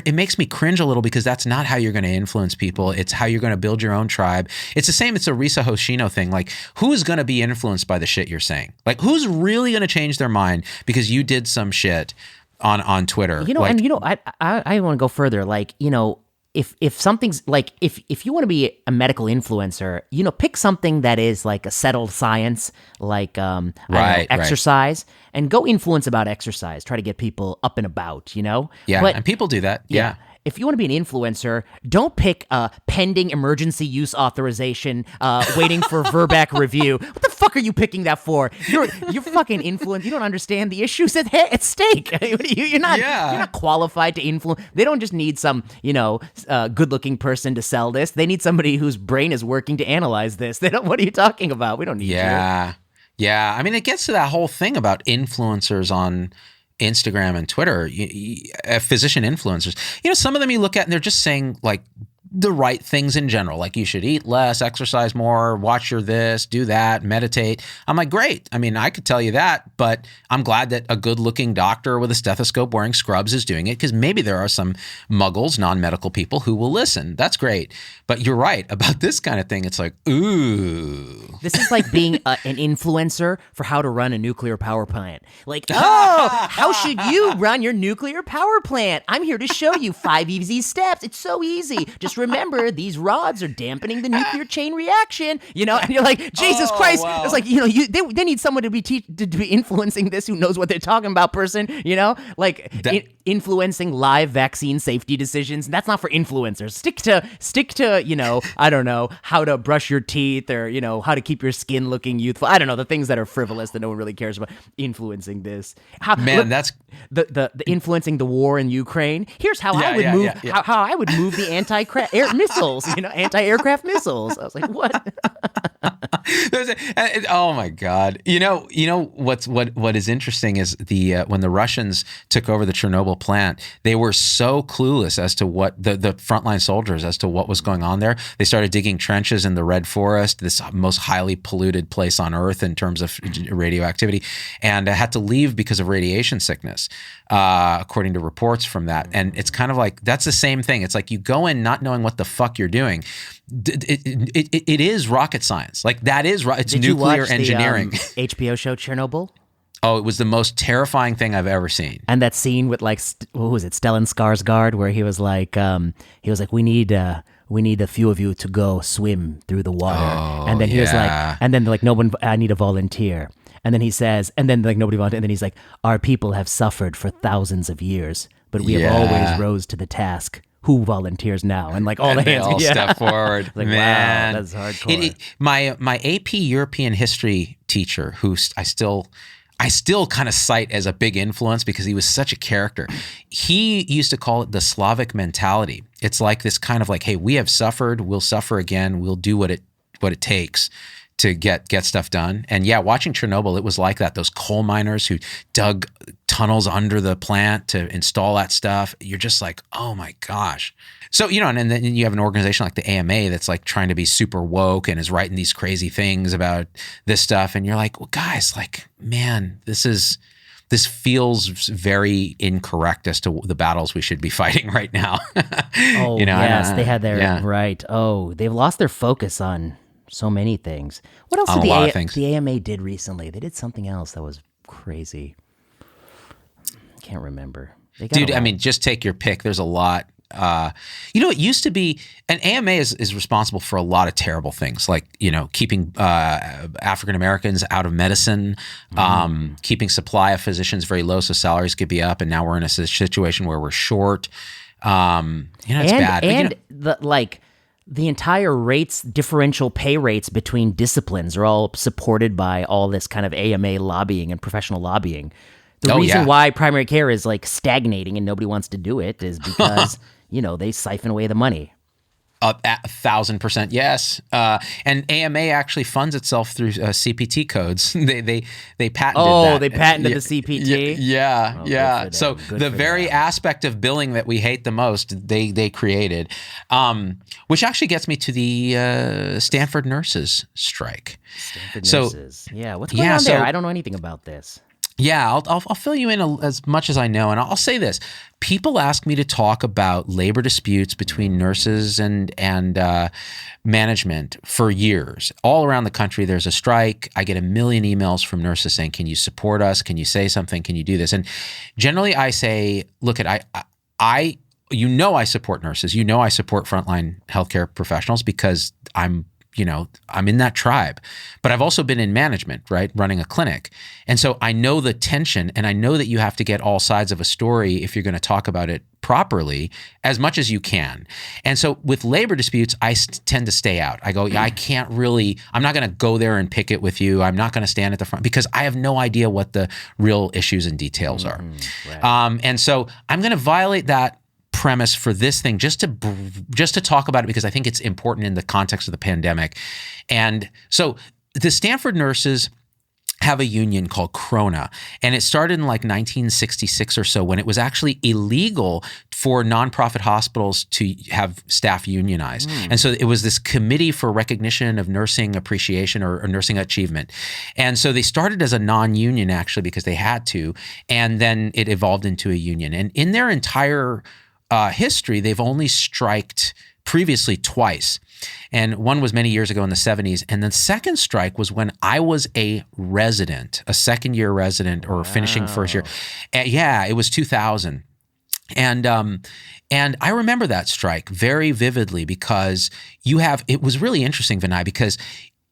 it makes me cringe a little, because that's not how you're going to influence people. It's how you're going to build your own tribe. It's the same. It's a Risa Hoshino thing. Who's going to be influenced by the shit you're saying? Who's really going to change their mind because you did some shit on Twitter? I want to go further. If something's if you want to be a medical influencer, pick something that is a settled science, exercise, and go influence about exercise. Try to get people up and about, Yeah, and people do that. Yeah. If you want to be an influencer, don't pick pending emergency use authorization, waiting for VRBAC review. What the fuck are you picking that for? You're fucking influence. You don't understand the issues at stake. You're not qualified to influence. They don't just need some good-looking person to sell this. They need somebody whose brain is working to analyze this. They don't. What are you talking about? We don't need you. Yeah. I mean, it gets to that whole thing about influencers on Instagram and Twitter, physician influencers. Some of them you look at and they're just saying the right things in general. Like you should eat less, exercise more, watch your this, do that, meditate. I'm like, great. I mean, I could tell you that, but I'm glad that a good looking doctor with a stethoscope wearing scrubs is doing it, because maybe there are some muggles, non-medical people who will listen. That's great. But you're right about this kind of thing. It's like, ooh. This is like being an influencer for how to run a nuclear power plant. Like, oh, how should you run your nuclear power plant? I'm here to show you 5 easy steps. It's so easy. Just remember, these rods are dampening the nuclear chain reaction. And you're like, Jesus Christ. Wow. It's like, they need someone to be influencing this who knows what they're talking about, person. Influencing live vaccine safety decisions. That's not for influencers. Stick to I don't know, how to brush your teeth, or how to keep your skin looking youthful. I don't know, the things that are frivolous that no one really cares about. Influencing this. That's the influencing the war in Ukraine. Here's how I would move how I would move the anti-aircraft missiles. I was like, what? Oh my God! What is interesting is when the Russians took over the Chernobyl plant, they were so clueless as to what the frontline soldiers as to what was going on there. They started digging trenches in the Red Forest, this most highly polluted place on Earth in terms of radioactivity, and had to leave because of radiation sickness, according to reports from that. And it's kind of like that's the same thing. It's like you go in not knowing what the fuck you're doing. It is rocket science. Like that is it's Did nuclear you watch engineering. The HBO show Chernobyl? Oh, it was the most terrifying thing I've ever seen. And that scene with what was it, Stellan Skarsgård, where he was like, we need a few of you to go swim through the water. And then he was like, and then like, no one, I need a volunteer. And then he says, and then like nobody volunteered. And then he's like, our people have suffered for thousands of years, but we have always rose to the task. Who volunteers now? And like all the hands all step forward. Like, man, wow, that's hardcore. My AP European history teacher, who I still kind of cite as a big influence because he was such a character. He used to call it the Slavic mentality. It's like this kind of like, hey, we have suffered, we'll suffer again, we'll do what it takes to get stuff done. And yeah, watching Chernobyl, it was like that. Those coal miners who dug tunnels under the plant to install that stuff. You're just like, oh my gosh. So, and then you have an organization like the AMA that's like trying to be super woke and is writing these crazy things about this stuff. And you're like, well, guys, like, man, this feels very incorrect as to the battles we should be fighting right now. Oh, yes, they had their, right. Oh, they've lost their focus on so many things. What else did the AMA did recently? They did something else that was crazy. Can't remember. Dude, I mean, just take your pick. There's a lot. It used to be, an AMA is responsible for a lot of terrible things, like, keeping African Americans out of medicine, keeping supply of physicians very low so salaries could be up, and now we're in a situation where we're short. It's bad. And the entire differential pay rates between disciplines are all supported by all this kind of AMA lobbying and professional lobbying. The reason why primary care is like stagnating and nobody wants to do it is because, they siphon away the money. 1,000%, yes. And AMA actually funds itself through CPT codes. They patented that. Oh, they patented the CPT? Yeah. So the very aspect of billing that we hate the most, they created, which actually gets me to the Stanford nurses strike. Stanford nurses. Yeah, what's going on there? I don't know anything about this. Yeah, I'll fill you in as much as I know. And I'll say this. People ask me to talk about labor disputes between nurses and management for years. All around the country, there's a strike. I get a million emails from nurses saying, can you support us? Can you say something? Can you do this? And generally I say, look, I support nurses. I support frontline healthcare professionals because I'm in that tribe, but I've also been in management, right? Running a clinic. And so I know the tension, and I know that you have to get all sides of a story if you're going to talk about it properly as much as you can. And so with labor disputes, I tend to stay out. I go, I'm not going to go there and pick it with you. I'm not going to stand at the front because I have no idea what the real issues and details are. Right. And so I'm going to violate that premise for this thing just to talk about it because I think it's important in the context of the pandemic. And so the Stanford nurses, have a union called Krona, and it started in like 1966 or so, when it was actually illegal for nonprofit hospitals to have staff unionize. And so it was this committee for recognition of nursing appreciation or nursing achievement. And so they started as a non-union actually because they had to, and then it evolved into a union. And in their entire history, they've only striked previously twice. And one was many years ago in the 70s. And the second strike was when I was a resident, a second-year resident or finishing first year. Yeah, it was 2000. And I remember that strike very vividly because it was really interesting, Vinay, because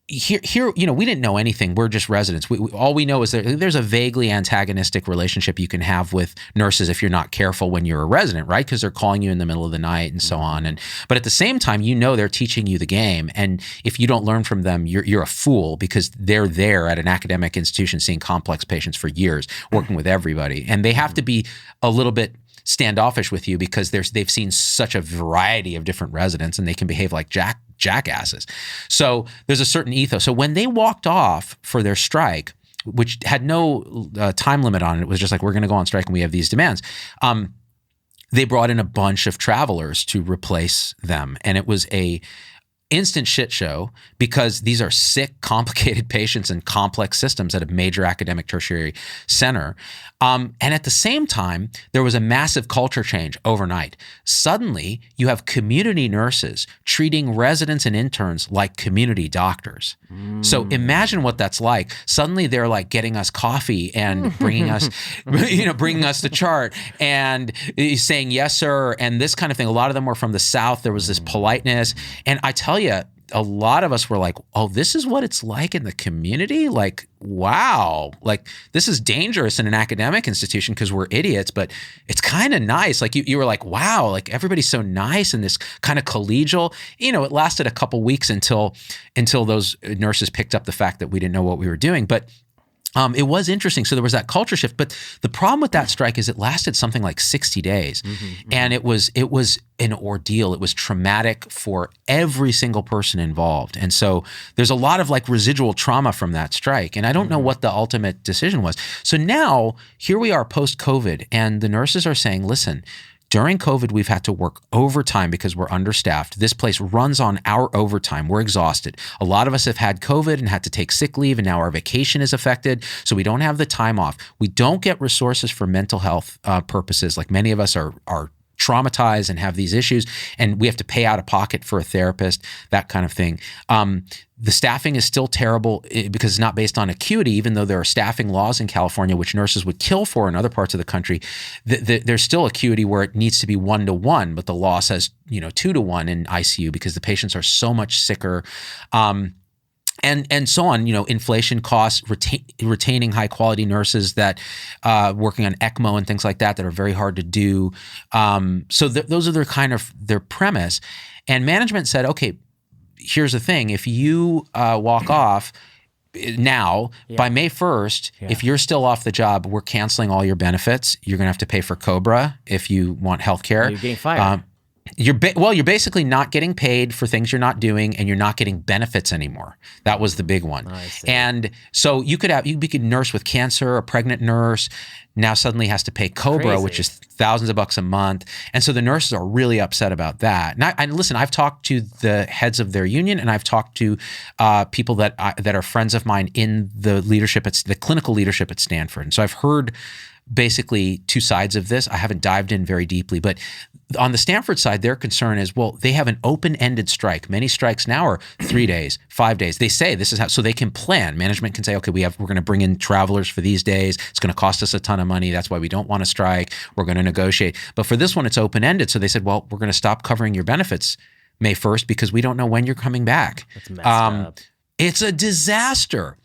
here, we didn't know anything. We're just residents. All we know is that there's a vaguely antagonistic relationship you can have with nurses if you're not careful when you're a resident, right? Because they're calling you in the middle of the night and so on. But at the same time, they're teaching you the game. And if you don't learn from them, you're a fool, because they're there at an academic institution seeing complex patients for years, working with everybody. And they have to be a little bit standoffish with you because they've seen such a variety of different residents, and they can behave like jackasses. So there's a certain ethos. So when they walked off for their strike, which had no time limit on it, it was just like, we're going to go on strike and we have these demands. They brought in a bunch of travelers to replace them. And it was a instant shit show because these are sick, complicated patients in complex systems at a major academic tertiary center. And at the same time, there was a massive culture change overnight. Suddenly, you have community nurses treating residents and interns like community doctors. So imagine what that's like. Suddenly, they're like getting us coffee and bringing us, bringing us the chart and saying, yes, sir, and this kind of thing. A lot of them were from the South. There was this politeness. And I tell you, a lot of us were like, oh, this is what it's like in the community? Like, wow. Like, this is dangerous in an academic institution because we're idiots, but it's kind of nice. Like, you were like, wow, like everybody's so nice and this kind of collegial. It lasted a couple weeks until those nurses picked up the fact that we didn't know what we were doing. But it was interesting. So there was that culture shift. But the problem with that strike is it lasted something like 60 days. And it was an ordeal. It was traumatic for every single person involved. And so there's a lot of like residual trauma from that strike. And I don't know what the ultimate decision was. So now here we are post-COVID, and the nurses are saying, listen, during COVID, we've had to work overtime because we're understaffed. This place runs on our overtime. We're exhausted. A lot of us have had COVID and had to take sick leave, and now our vacation is affected. So we don't have the time off. We don't get resources for mental health purposes. Like, many of us are traumatized and have these issues, and we have to pay out of pocket for a therapist, that kind of thing. The staffing is still terrible because it's not based on acuity, even though there are staffing laws in California, which nurses would kill for in other parts of the country. There's still acuity where it needs to be 1-to-1, but the law says 2-to-1 in ICU because the patients are so much sicker. And so on, inflation costs, retaining high quality nurses that working on ECMO and things like that are very hard to do. So those are their premise. And management said, okay, here's the thing. If you walk off now, by May 1st, if you're still off the job, we're canceling all your benefits. You're going to have to pay for COBRA if you want healthcare. You're getting fired. You're basically not getting paid for things you're not doing, and you're not getting benefits anymore. That was the big one. I see. And so you could nurse with cancer, a pregnant nurse now suddenly has to pay COBRA, which is thousands of bucks a month. And so the nurses are really upset about that. And listen, I've talked to the heads of their union, and I've talked to people that are friends of mine in the leadership, the clinical leadership at Stanford. And so I've heard basically two sides of this. I haven't dived in very deeply, but on the Stanford side, their concern is, well, they have an open-ended strike. Many strikes now are 3 days, 5 days. They say this is how, so they can plan. Management can say, okay, we're going to bring in travelers for these days. It's going to cost us a ton of money. That's why we don't want to strike. We're going to negotiate. But for this one, it's open-ended. So they said, well, we're going to stop covering your benefits May 1st because we don't know when you're coming back. That's messed up. It's a disaster.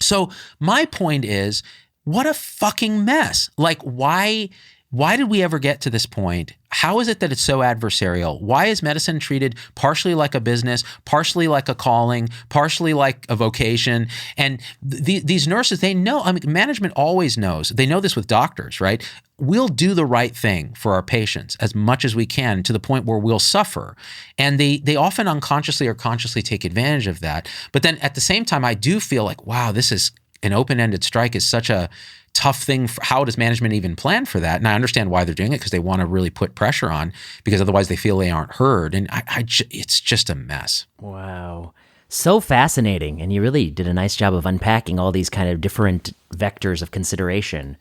So my point is, what a fucking mess. Like, why did we ever get to this point? How is it that it's so adversarial? Why is medicine treated partially like a business, partially like a calling, partially like a vocation? And these nurses, they know, management always knows. They know this with doctors, right? We'll do the right thing for our patients as much as we can, to the point where we'll suffer. And they often unconsciously or consciously take advantage of that. But then at the same time, I do feel like, wow, this is an open-ended strike is such a tough thing. How does management even plan for that? And I understand why they're doing it, because they want to really put pressure on, because otherwise they feel they aren't heard. And it's just a mess. Wow. So fascinating. And you really did a nice job of unpacking all these kind of different vectors of consideration.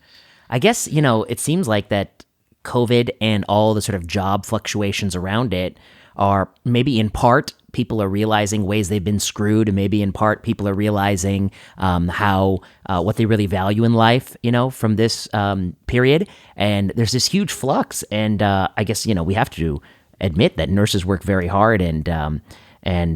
I guess, it seems like that COVID and all the sort of job fluctuations around it are maybe in part people are realizing ways they've been screwed, and maybe in part people are realizing how what they really value in life, from this period. And there's this huge flux. And I guess, we have to admit that nurses work very hard, and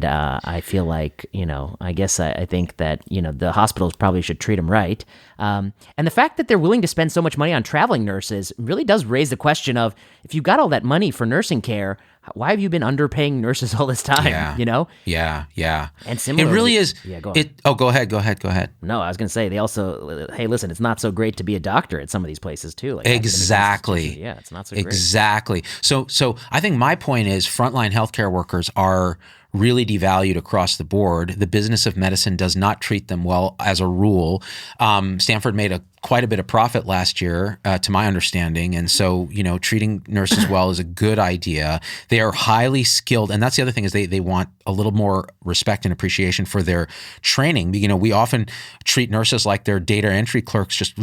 I feel like, I think that, the hospitals probably should treat them right. And the fact that they're willing to spend so much money on traveling nurses really does raise the question of, if you got all that money for nursing care, why have you been underpaying nurses all this time? Yeah. And similarly, it really is. Yeah, go on. Go ahead. No, I was going to say, they also, hey, listen, it's not so great to be a doctor at some of these places too. Like exactly. Yeah, it's not so great. Exactly. So I think my point is, frontline healthcare workers are really devalued across the board. The business of medicine does not treat them well as a rule. Stanford made quite a bit of profit last year, to my understanding. And so, treating nurses well is a good idea. They are highly skilled. And that's the other thing, is they want a little more respect and appreciation for their training. We often treat nurses like they're data entry clerks just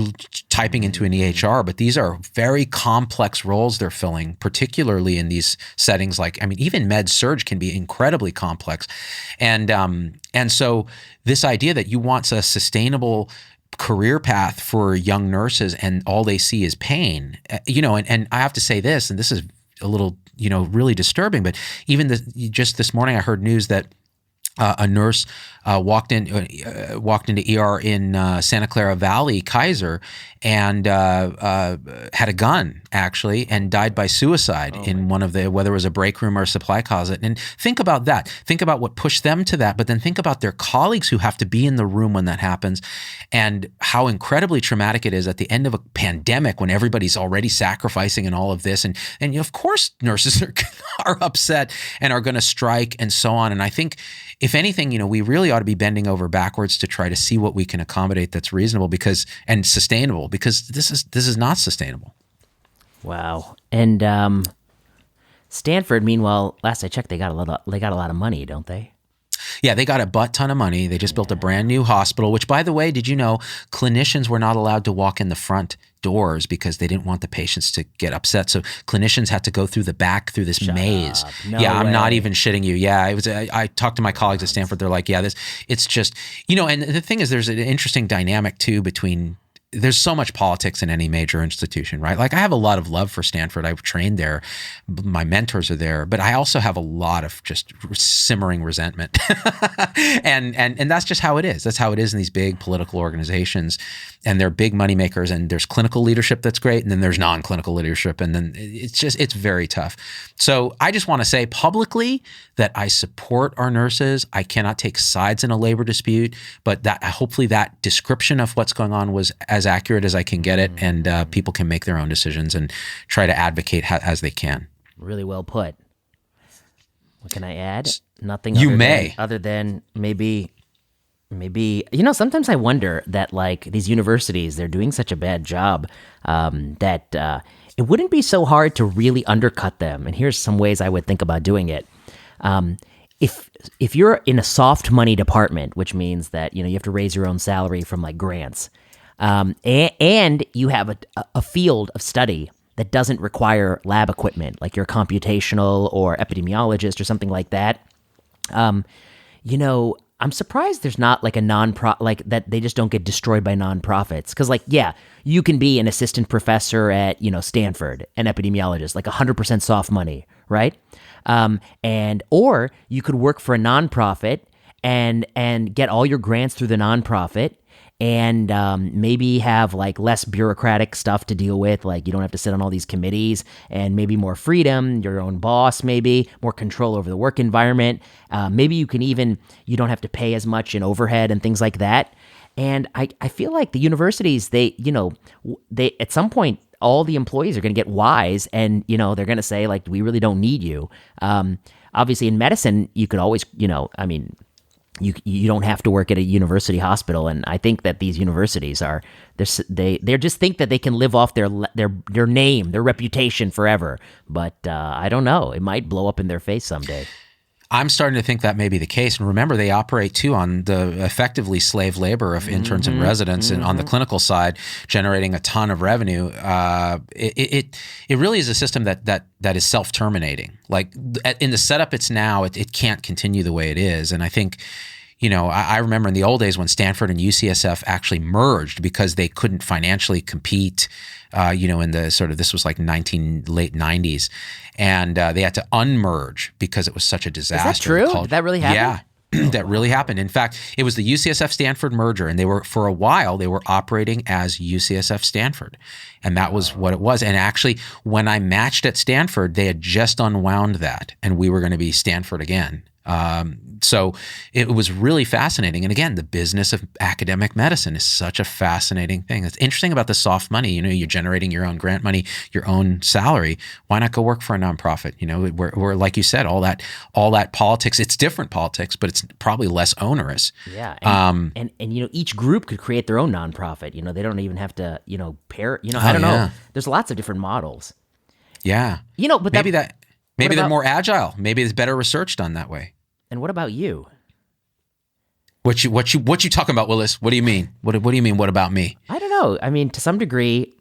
typing into an EHR, but these are very complex roles they're filling, particularly in these settings. Even med surg can be incredibly complex. And so this idea that you want a sustainable career path for young nurses and all they see is pain, and I have to say this, and this is a little, really disturbing, but even just this morning I heard news that a nurse walked into ER in Santa Clara Valley, Kaiser, and had a gun actually, and died by suicide in one of whether it was a break room or a supply closet. And think about that. Think about what pushed them to that, but then think about their colleagues who have to be in the room when that happens, and how incredibly traumatic it is at the end of a pandemic when everybody's already sacrificing and all of this. And of course nurses are upset and are going to strike and so on. And I think, if anything, we really ought to be bending over backwards to try to see what we can accommodate that's reasonable and sustainable, because this is not sustainable. Wow. And Stanford, meanwhile, last I checked, they got a lot of money, don't they? Yeah, they got a butt ton of money. They just built a brand new hospital, which, by the way, did you know clinicians were not allowed to walk in the front doors because they didn't want the patients to get upset. So clinicians had to go through the back, through this maze. No yeah, I'm way. not even shitting you. Yeah, it was. I talked to my colleagues at Stanford. They're like, yeah, it's just, and the thing is, there's an interesting dynamic too between. There's so much politics in any major institution, right? Like, I have a lot of love for Stanford. I've trained there. My mentors are there, but I also have a lot of just simmering resentment. and that's just how it is. That's how it is in these big political organizations, and they're big money makers, and there's clinical leadership that's great, and then there's non-clinical leadership, and then it's very tough. So I just want to say publicly that I support our nurses. I cannot take sides in a labor dispute, but that hopefully that description of what's going on was as accurate as I can get it, and people can make their own decisions and try to advocate as they can. Really well put. What can I add? Nothing. Other than maybe. Sometimes I wonder that, like, these universities, they're doing such a bad job that it wouldn't be so hard to really undercut them. And here's some ways I would think about doing it. If you're in a soft money department, which means that you have to raise your own salary from like grants, and you have a field of study that doesn't require lab equipment, like you're a computational or epidemiologist or something like that, I'm surprised there's not like a non-profit, like that they just don't get destroyed by nonprofits. Because, like, yeah, you can be an assistant professor at, Stanford, an epidemiologist, like 100% soft money, right? Or you could work for a nonprofit and get all your grants through the nonprofit, and maybe have like less bureaucratic stuff to deal with. Like, you don't have to sit on all these committees, and maybe more freedom, your own boss, maybe more control over the work environment. Maybe you don't have to pay as much in overhead and things like that. And I feel like the universities, they at some point, all the employees are going to get wise, and, they're going to say, like, we really don't need you. Obviously in medicine, you could always, you don't have to work at a university hospital, and I think that these universities are they just think that they can live off their name, their reputation forever. But I don't know, it might blow up in their face someday. I'm starting to think that may be the case. And remember, they operate too on the effectively slave labor of interns and residents, and on the clinical side, generating a ton of revenue. It really is a system that is self-terminating. Like in the setup it's now, it can't continue the way it is. And I think, I remember in the old days when Stanford and UCSF actually merged because they couldn't financially compete, in the sort of, this was like late 90s. And they had to unmerge because it was such a disaster. Is that true? Did that really happen? Yeah, that really happened. In fact, it was the UCSF Stanford merger, and for a while, they were operating as UCSF Stanford. And that was what it was. And actually, when I matched at Stanford, they had just unwound that, and we were going to be Stanford again. So it was really fascinating. And again, the business of academic medicine is such a fascinating thing. It's interesting about the soft money. You're generating your own grant money, your own salary. Why not go work for a nonprofit? Where like you said, all that politics, it's different politics, but it's probably less onerous. Yeah. And each group could create their own nonprofit. They don't even have to, pair, I don't know. There's lots of different models. Yeah. But maybe they're more agile. Maybe there's better research done that way. And what about you? What you talking about, Willis? What do you mean? What do you mean? What about me? I don't know. I mean, to some degree,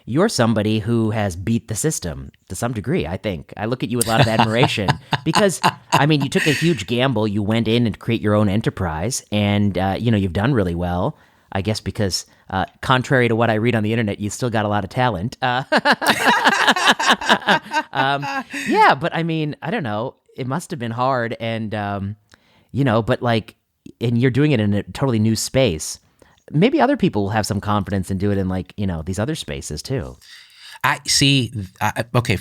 you're somebody who has beat the system. To some degree, I think. I look at you with a lot of admiration because, you took a huge gamble. You went in and create your own enterprise, and you've done really well. I guess because, contrary to what I read on the internet, you still got a lot of talent. Yeah, but I don't know. It must have been hard, and and you're doing it in a totally new space. Maybe other people will have some confidence and do it in these other spaces too. I see. Okay,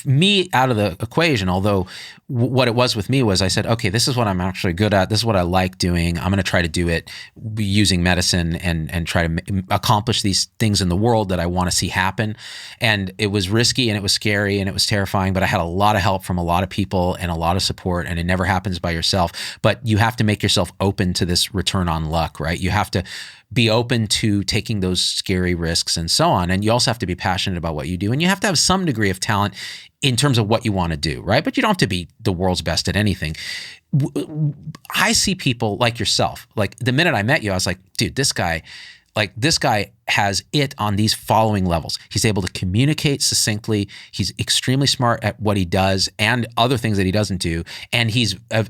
me out of the equation. Although what it was with me was I said, okay, this is what I'm actually good at. This is what I like doing. I'm going to try to do it using medicine and try to accomplish these things in the world that I want to see happen. And it was risky and it was scary and it was terrifying, but I had a lot of help from a lot of people and a lot of support, and it never happens by yourself. But you have to make yourself open to this return on luck, right? You have to be open to taking those scary risks and so on. And you also have to be passionate about what you do. And you have to have some degree of talent in terms of what you want to do, right? But you don't have to be the world's best at anything. I see people like yourself. Like the minute I met you, I was like, dude, this guy has it on these following levels. He's able to communicate succinctly. He's extremely smart at what he does and other things that he doesn't do. And he's a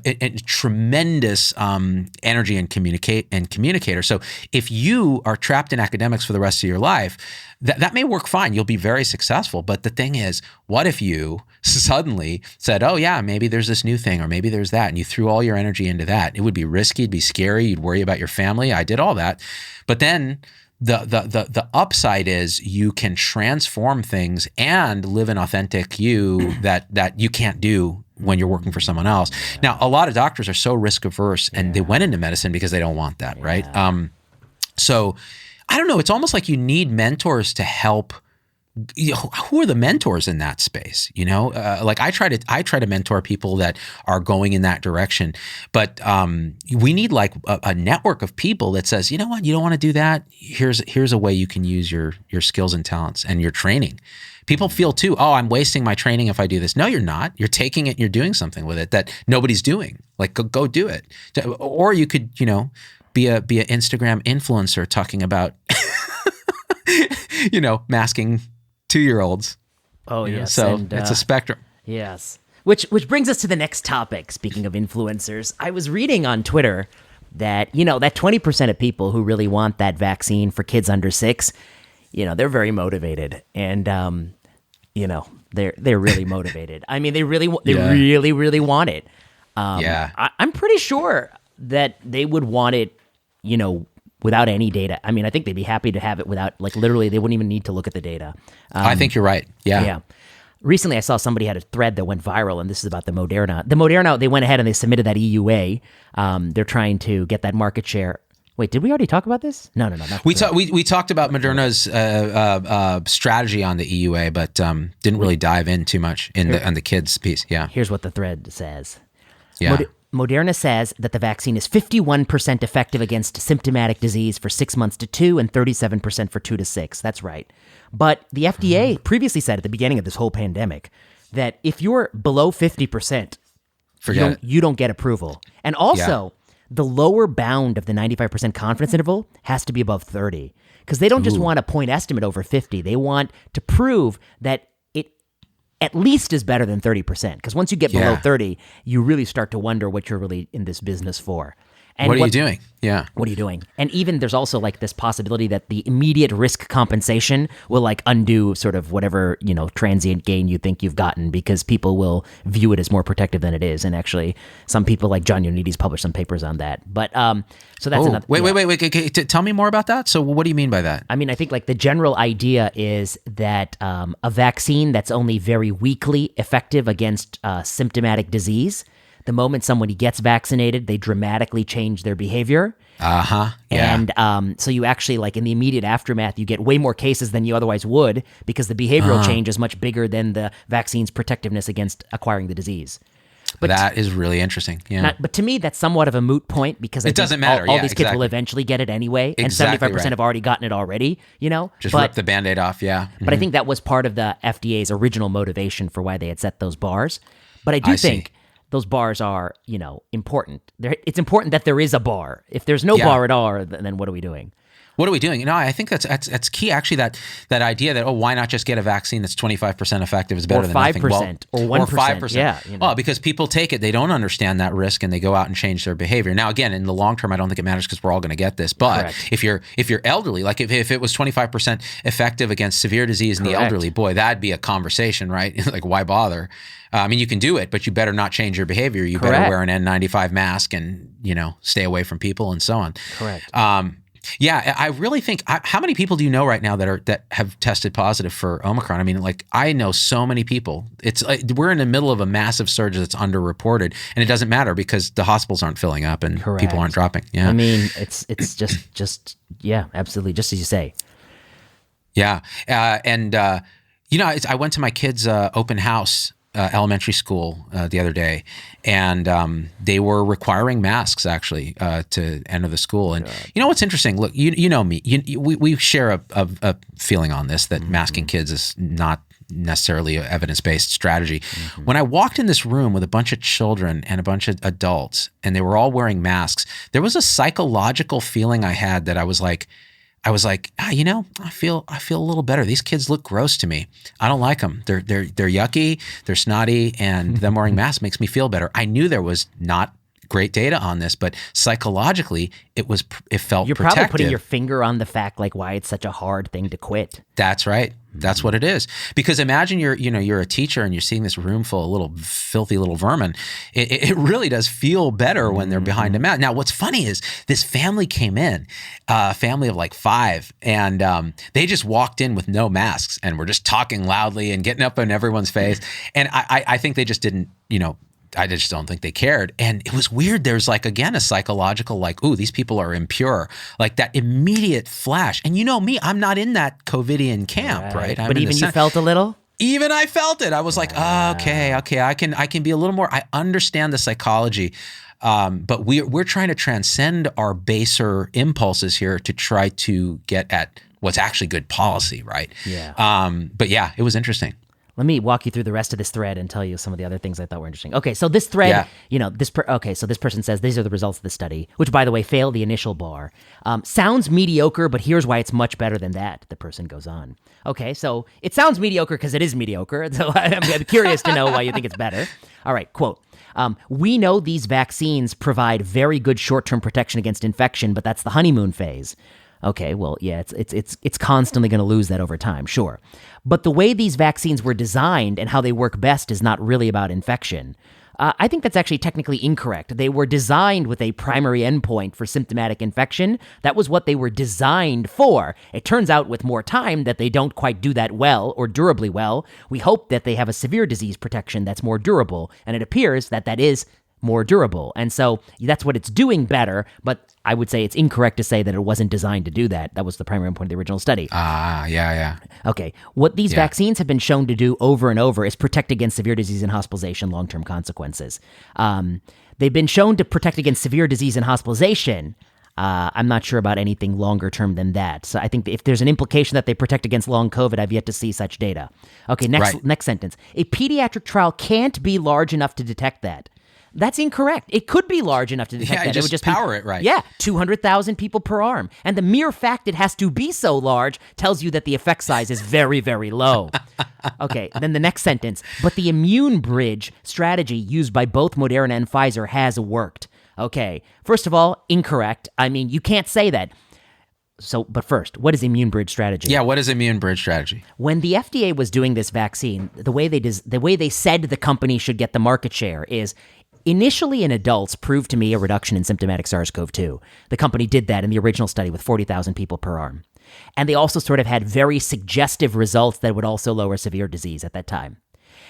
tremendous energy and communicator. So if you are trapped in academics for the rest of your life, that may work fine. You'll be very successful. But the thing is, what if you suddenly said, oh yeah, maybe there's this new thing, or maybe there's that, and you threw all your energy into that? It would be risky, it'd be scary, you'd worry about your family. I did all that. But then the upside is you can transform things and live an authentic you that you can't do when you're working for someone else. Now, a lot of doctors are so risk averse, and they went into medicine because they don't want that, right? So I don't know. It's almost like you need mentors to help. Who are the mentors in that space? Like I try to mentor people that are going in that direction, but we need like a network of people that says, you know what, you don't want to do that. Here's a way you can use your skills and talents and your training. People feel too, oh, I'm wasting my training if I do this. No, you're not. You're taking it. You're doing something with it that nobody's doing. Like go do it. Or you could, be an Instagram influencer talking about, masking 2-year-olds. Oh, yes. So it's a spectrum. Yes. Which brings us to the next topic. Speaking of influencers, I was reading on Twitter that, that 20% of people who really want that vaccine for kids under 6, they're very motivated. And, they're really motivated. I mean, they really want it. I'm pretty sure that they would want it, without any data. I mean, I think they'd be happy to have it without, literally, they wouldn't even need to look at the data. I think you're right. Yeah. Yeah. Recently, I saw somebody had a thread that went viral, and this is about the Moderna. The Moderna, they went ahead and they submitted that EUA. They're trying to get that market share. Wait, did we already talk about this? No. We talked about Moderna's strategy on the EUA, but didn't really dive in too much on the kids piece. Yeah. Here's what the thread says. Yeah. Moderna says that the vaccine is 51% effective against symptomatic disease for 6 months to 2 and 37% for 2 to 6. That's right. But the FDA previously said at the beginning of this whole pandemic that if you're below 50%, you don't get approval. And also, the lower bound of the 95% confidence interval has to be above 30. Because they don't just want a point estimate over 50. They want to prove that it at least is better than 30%. Because once you get below 30, you really start to wonder what you're really in this business for. And what are you doing? Yeah. What are you doing? And even there's also like this possibility that the immediate risk compensation will like undo sort of whatever, transient gain you think you've gotten, because people will view it as more protective than it is. And actually some people like John Ioannidis published some papers on that. But so that's another. Wait. Okay, tell me more about that. So what do you mean by that? I mean, I think like the general idea is that a vaccine that's only very weakly effective against symptomatic disease, the moment somebody gets vaccinated, they dramatically change their behavior. Yeah. And so you actually, like in the immediate aftermath, you get way more cases than you otherwise would because the behavioral change is much bigger than the vaccine's protectiveness against acquiring the disease. But that is really interesting. Yeah. But to me, that's somewhat of a moot point because it doesn't matter. All these kids will eventually get it anyway, and 75% have already gotten it already. Just rip the Band-Aid off. Yeah. But I think that was part of the FDA's original motivation for why they had set those bars. But I do think those bars are, important. It's important that there is a bar. If there's no bar at all, then what are we doing? What are we doing? I think that's key. Actually, that idea that why not just get a vaccine that's 25% effective is better than nothing. Or 5%, or 1%. Or 5%. Yeah. Well, because people take it, they don't understand that risk, and they go out and change their behavior. Now, again, in the long term, I don't think it matters because we're all going to get this. But if you're elderly, like if it was 25% effective against severe disease in the elderly, boy, that'd be a conversation, right? Like, why bother? I mean, you can do it, but you better not change your behavior. You better wear an N95 mask and, stay away from people and so on. Correct. Yeah, I really think. How many people do you know right now that have tested positive for Omicron? I mean, like I know so many people. It's we're in the middle of a massive surge that's underreported, and it doesn't matter because the hospitals aren't filling up and people aren't dropping. Yeah, I mean, it's just absolutely, just as you say. Yeah, I went to my kids' open house. Elementary school the other day, and they were requiring masks actually to enter the school. And you know what's interesting? Look, you know me. We share a feeling on this that masking kids is not necessarily an evidence-based strategy. When I walked in this room with a bunch of children and a bunch of adults, and they were all wearing masks, there was a psychological feeling I had that I was like, I feel a little better. These kids look gross to me. I don't like them. They're yucky. They're snotty, and them wearing masks makes me feel better. I knew there was not great data on this, but psychologically, it felt You're protective. Probably putting your finger on the fact like why it's such a hard thing to quit. That's right. That's what it is. Because imagine you're a teacher and you're seeing this room full of little filthy little vermin. It really does feel better when they're behind a mask. Now, what's funny is this family came in, a family of like 5, and they just walked in with no masks and were just talking loudly and getting up in everyone's face. And I think they just didn't, I just don't think they cared. And it was weird. There's like, again, a psychological like, ooh, these people are impure. Like that immediate flash. And you know me, I'm not in that COVIDian camp, right? But even you felt a little? Even I felt it. I was like, okay, I can be a little more, I understand the psychology. But we're trying to transcend our baser impulses here to try to get at what's actually good policy, right? Yeah. But yeah, it was interesting. Let me walk you through the rest of this thread and tell you some of the other things I thought were interesting. Okay, so this thread, so this person says these are the results of the study, which, by the way, failed the initial bar. Sounds mediocre, but here's why it's much better than that, the person goes on. Okay, so it sounds mediocre because it is mediocre, so I'm curious to know why you think it's better. All right, quote. We know these vaccines provide very good short-term protection against infection, but that's the honeymoon phase. Okay, well, yeah, it's constantly going to lose that over time, sure. But the way these vaccines were designed and how they work best is not really about infection. I think that's actually technically incorrect. They were designed with a primary endpoint for symptomatic infection. That was what they were designed for. It turns out with more time that they don't quite do that well or durably well. We hope that they have a severe disease protection that's more durable, and it appears that that is more durable. And so that's what it's doing better, but I would say it's incorrect to say that it wasn't designed to do that. That was the primary endpoint of the original study. Yeah. Okay. What these vaccines have been shown to do over and over is protect against severe disease and hospitalization, long-term consequences. They've been shown to protect against severe disease and hospitalization. I'm not sure about anything longer term than that. So I think if there's an implication that they protect against long COVID, I've yet to see such data. Okay, next sentence. A pediatric trial can't be large enough to detect that. That's incorrect. It could be large enough to detect that. Just it would just power it right. Yeah, 200,000 people per arm. And the mere fact it has to be so large tells you that the effect size is very, very low. Okay, then the next sentence. But the immune bridge strategy used by both Moderna and Pfizer has worked. Okay, first of all, incorrect. I mean, you can't say that. So, but first, what is immune bridge strategy? Yeah, what is immune bridge strategy? When the FDA was doing this vaccine, the way they said the company should get the market share is initially in adults proved to me a reduction in symptomatic SARS-CoV-2. The company did that in the original study with 40,000 people per arm. And they also sort of had very suggestive results that would also lower severe disease at that time.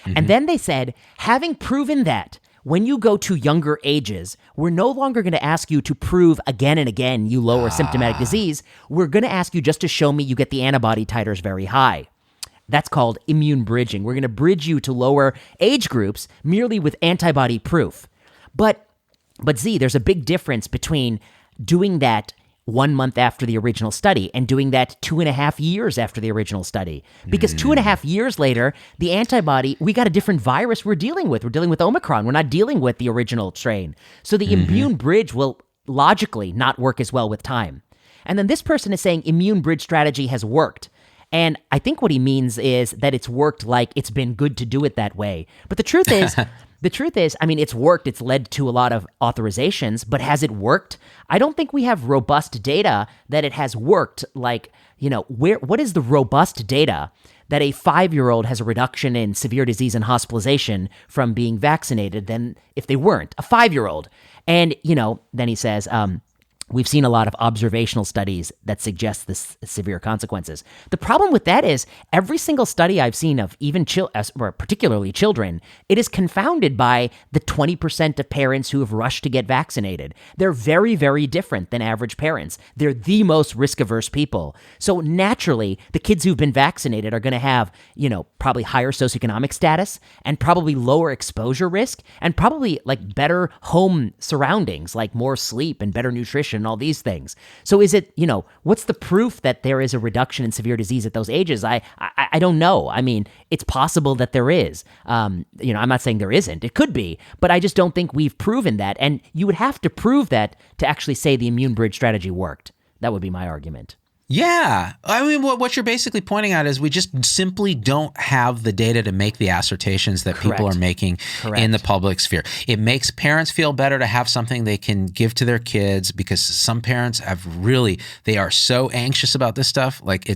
Mm-hmm. And then they said, having proven that, when you go to younger ages, we're no longer going to ask you to prove again and again you lower symptomatic disease. We're going to ask you just to show me you get the antibody titers very high. That's called immune bridging. We're going to bridge you to lower age groups merely with antibody proof. But Z, there's a big difference between doing that 1 month after the original study and doing that 2.5 years after the original study. Because 2.5 years later, the antibody, we got a different virus we're dealing with. We're dealing with Omicron. We're not dealing with the original strain. So the immune bridge will logically not work as well with time. And then this person is saying immune bridge strategy has worked. And I think what he means is that it's worked like it's been good to do it that way. But the truth is, I mean, it's worked. It's led to a lot of authorizations, but has it worked? I don't think we have robust data that it has worked. Like, what is the robust data that a 5-year-old has a reduction in severe disease and hospitalization from being vaccinated than if they weren't? A 5-year-old. And, then he says, we've seen a lot of observational studies that suggest this severe consequences. The problem with that is every single study I've seen of even or particularly children, it is confounded by the 20% of parents who have rushed to get vaccinated. They're very, very different than average parents. They're the most risk-averse people. So naturally, the kids who've been vaccinated are going to have, probably higher socioeconomic status and probably lower exposure risk and probably like better home surroundings, like more sleep and better nutrition and all these things. So is it, what's the proof that there is a reduction in severe disease at those ages? I don't know. I mean, it's possible that there is. I'm not saying there isn't. It could be, but I just don't think we've proven that. And you would have to prove that to actually say the immune bridge strategy worked. That would be my argument. Yeah. I mean, what you're basically pointing out is we just simply don't have the data to make the assertions that people are making in the public sphere. It makes parents feel better to have something they can give to their kids because some parents they are so anxious about this stuff. Like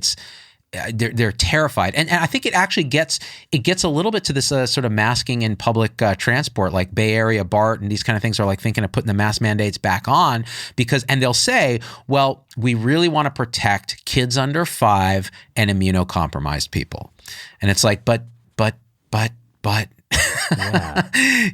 they're terrified. And I think it actually gets a little bit to this sort of masking in public transport, like Bay Area BART and these kind of things are like thinking of putting the mask mandates back on and they'll say, well, we really want to protect kids under 5 and immunocompromised people. And it's like, but.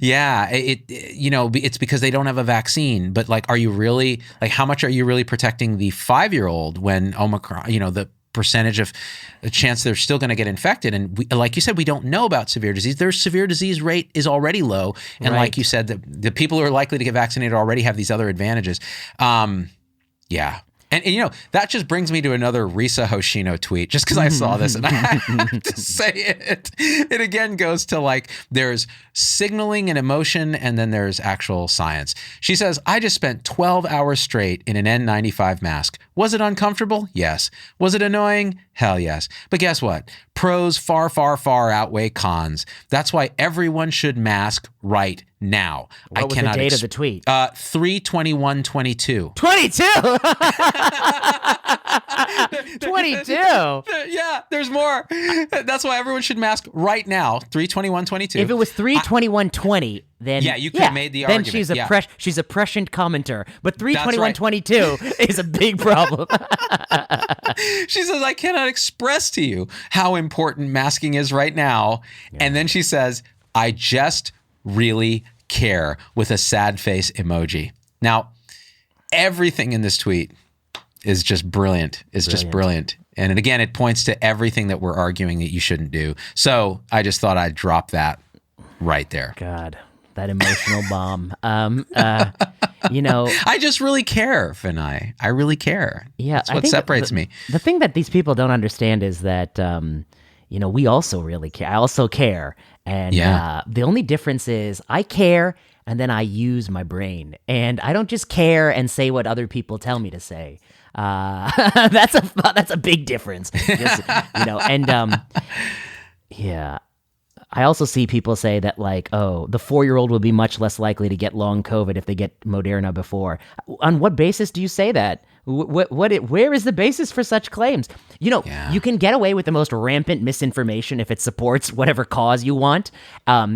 Yeah. It's because they don't have a vaccine, but like, are you really, like, how much are you really protecting the 5-year-old when Omicron, the percentage of the chance they're still going to get infected. And like you said, we don't know about severe disease. Their severe disease rate is already low. And like you said, the people who are likely to get vaccinated already have these other advantages. Yeah. And that just brings me to another Risa Hoshino tweet, just because I saw this and I have to say it. It again goes to like, there's signaling and emotion, and then there's actual science. She says, I just spent 12 hours straight in an N95 mask. Was it uncomfortable? Yes. Was it annoying? Hell yes. But guess what? Pros far, far, far outweigh cons. That's why everyone should mask right now. What was the date of the tweet? 3/21/22. 22? 22? Yeah, there's more. That's why everyone should mask right now. 3/21/22. If it was 3/21/20, then you could have made the argument. Then she's a prescient commenter. But 3/21/22 is a big problem. She says, I cannot express to you how important masking is right now. Yeah. And then she says, I just really care, with a sad face emoji. Now, everything in this tweet is just brilliant. Just brilliant. And again, it points to everything that we're arguing that you shouldn't do. So I just thought I'd drop that right there. God, that emotional bomb. You know, I just really care, Vinay. I really care. Yeah, that's what separates me. The thing that these people don't understand is that you know, we also really care. I also care, and the only difference is I care, and then I use my brain, and I don't just care and say what other people tell me to say. That's a big difference. Just, you know, and yeah. I also see people say that, like, oh, the 4-year-old will be much less likely to get long COVID if they get Moderna before. On what basis do you say that? Where is the basis for such claims? You know, you can get away with the most rampant misinformation if it supports whatever cause you want.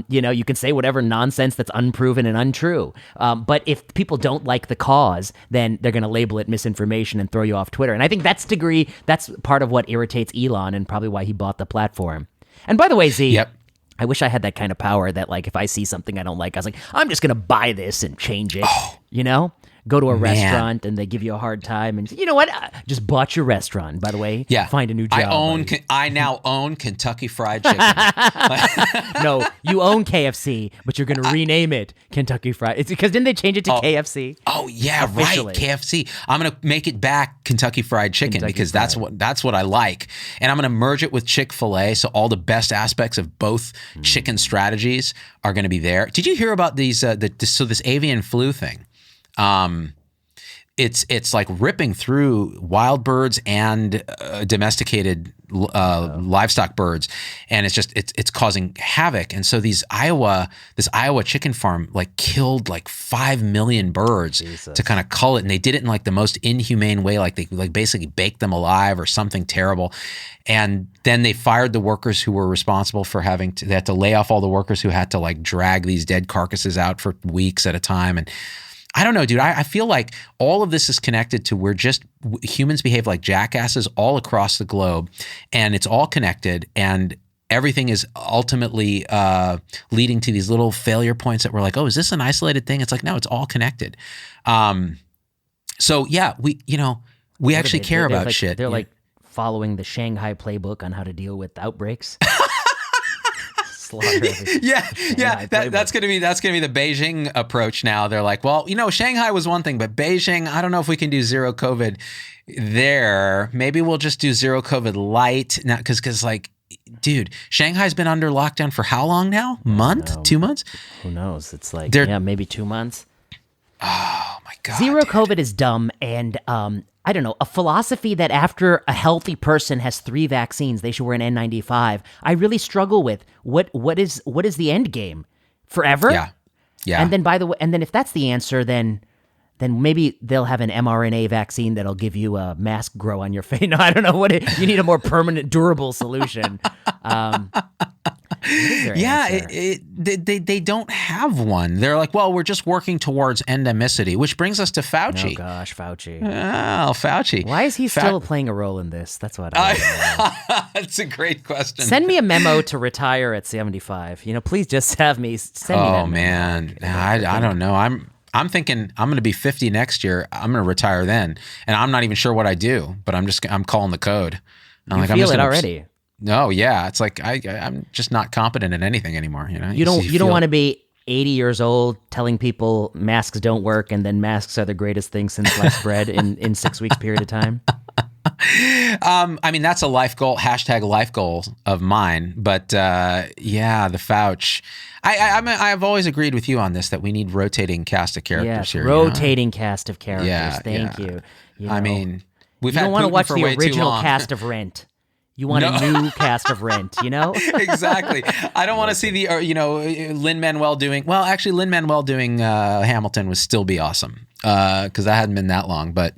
You know, you can say whatever nonsense that's unproven and untrue. But if people don't like the cause, then they're going to label it misinformation and throw you off Twitter. And I think that's part of what irritates Elon and probably why he bought the platform. And by the way, Z, I wish I had that kind of power that, like, if I see something I don't like, I was like, I'm just going to buy this and change it, you know? Go to a restaurant and they give you a hard time and you know what? I just bought your restaurant, by the way. Yeah. Find a new job. I now own Kentucky Fried Chicken. No, you own KFC, but you're going to rename it Kentucky Fried. It's because didn't they change it to KFC? Oh yeah, officially. Right. KFC. I'm going to make it back Kentucky Fried Chicken because that's what I like. And I'm going to merge it with Chick-fil-A, so all the best aspects of both chicken strategies are going to be there. Did you hear about these this avian flu thing? It's like ripping through wild birds and domesticated livestock birds, and it's causing havoc. And so this Iowa chicken farm like killed like 5 million birds to kind of cull it, and they did it in like the most inhumane way, like they like basically baked them alive or something terrible. And then they fired the workers who were responsible for they had to lay off all the workers who had to like drag these dead carcasses out for weeks at a time. And I don't know, dude. I feel like all of this is connected to humans behave like jackasses all across the globe, and it's all connected, and everything is ultimately leading to these little failure points that we're like, oh, is this an isolated thing? It's like, no, it's all connected. So yeah, we actually care about shit. They're like following the Shanghai playbook on how to deal with outbreaks. That's gonna be the Beijing approach now. They're like, well, Shanghai was one thing, but Beijing, I don't know if we can do zero COVID there. Maybe we'll just do zero COVID light now, because like, dude, Shanghai's been under lockdown for how long now? Month? 2 months? Who knows? It's like maybe 2 months. Oh my God. Zero COVID is dumb, and I don't know, a philosophy that after a healthy person has 3 vaccines, they should wear an N95. I really struggle with what is the end game? Forever? Yeah. And then if that's the answer, then maybe they'll have an mRNA vaccine that'll give you a mask grow on your face. No, I don't know you need a more permanent, durable solution. They don't have one. They're like, well, we're just working towards endemicity, which brings us to Fauci. Oh gosh, Fauci. Oh, Fauci. Why is he still playing a role in this? That's what I know. That's a great question. Send me a memo to retire at 75. Please just have me send me that memo. Oh man, I don't know. I'm thinking I'm going to be 50 next year. I'm going to retire then, and I'm not even sure what I do, but I'm calling the code. You feel it already. No, yeah, it's like I'm just not competent in anything anymore. You don't want to be 80 years old telling people masks don't work, and then masks are the greatest thing since sliced bread in 6 weeks period of time. I mean, that's a life goal, #life goal of mine. But the Fauci. I've always agreed with you on this, that we need rotating cast of characters here. Rotating cast of characters. Thank you. I mean, you don't want to watch the original cast of Rent. You want a new cast of Rent, Exactly. I don't want to see the Lin-Manuel doing. Well, actually, Lin-Manuel doing Hamilton would still be awesome because that hadn't been that long. But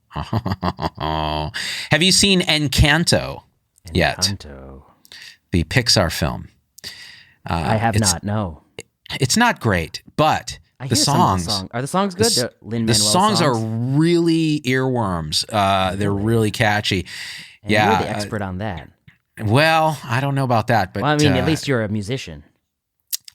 have you seen Encanto yet? The Pixar film. I have not. No, it's not great, but the songs are the songs good. The songs are really earworms. They're really catchy. And you're the expert on that. Well, I don't know about that, but I mean, at least you're a musician.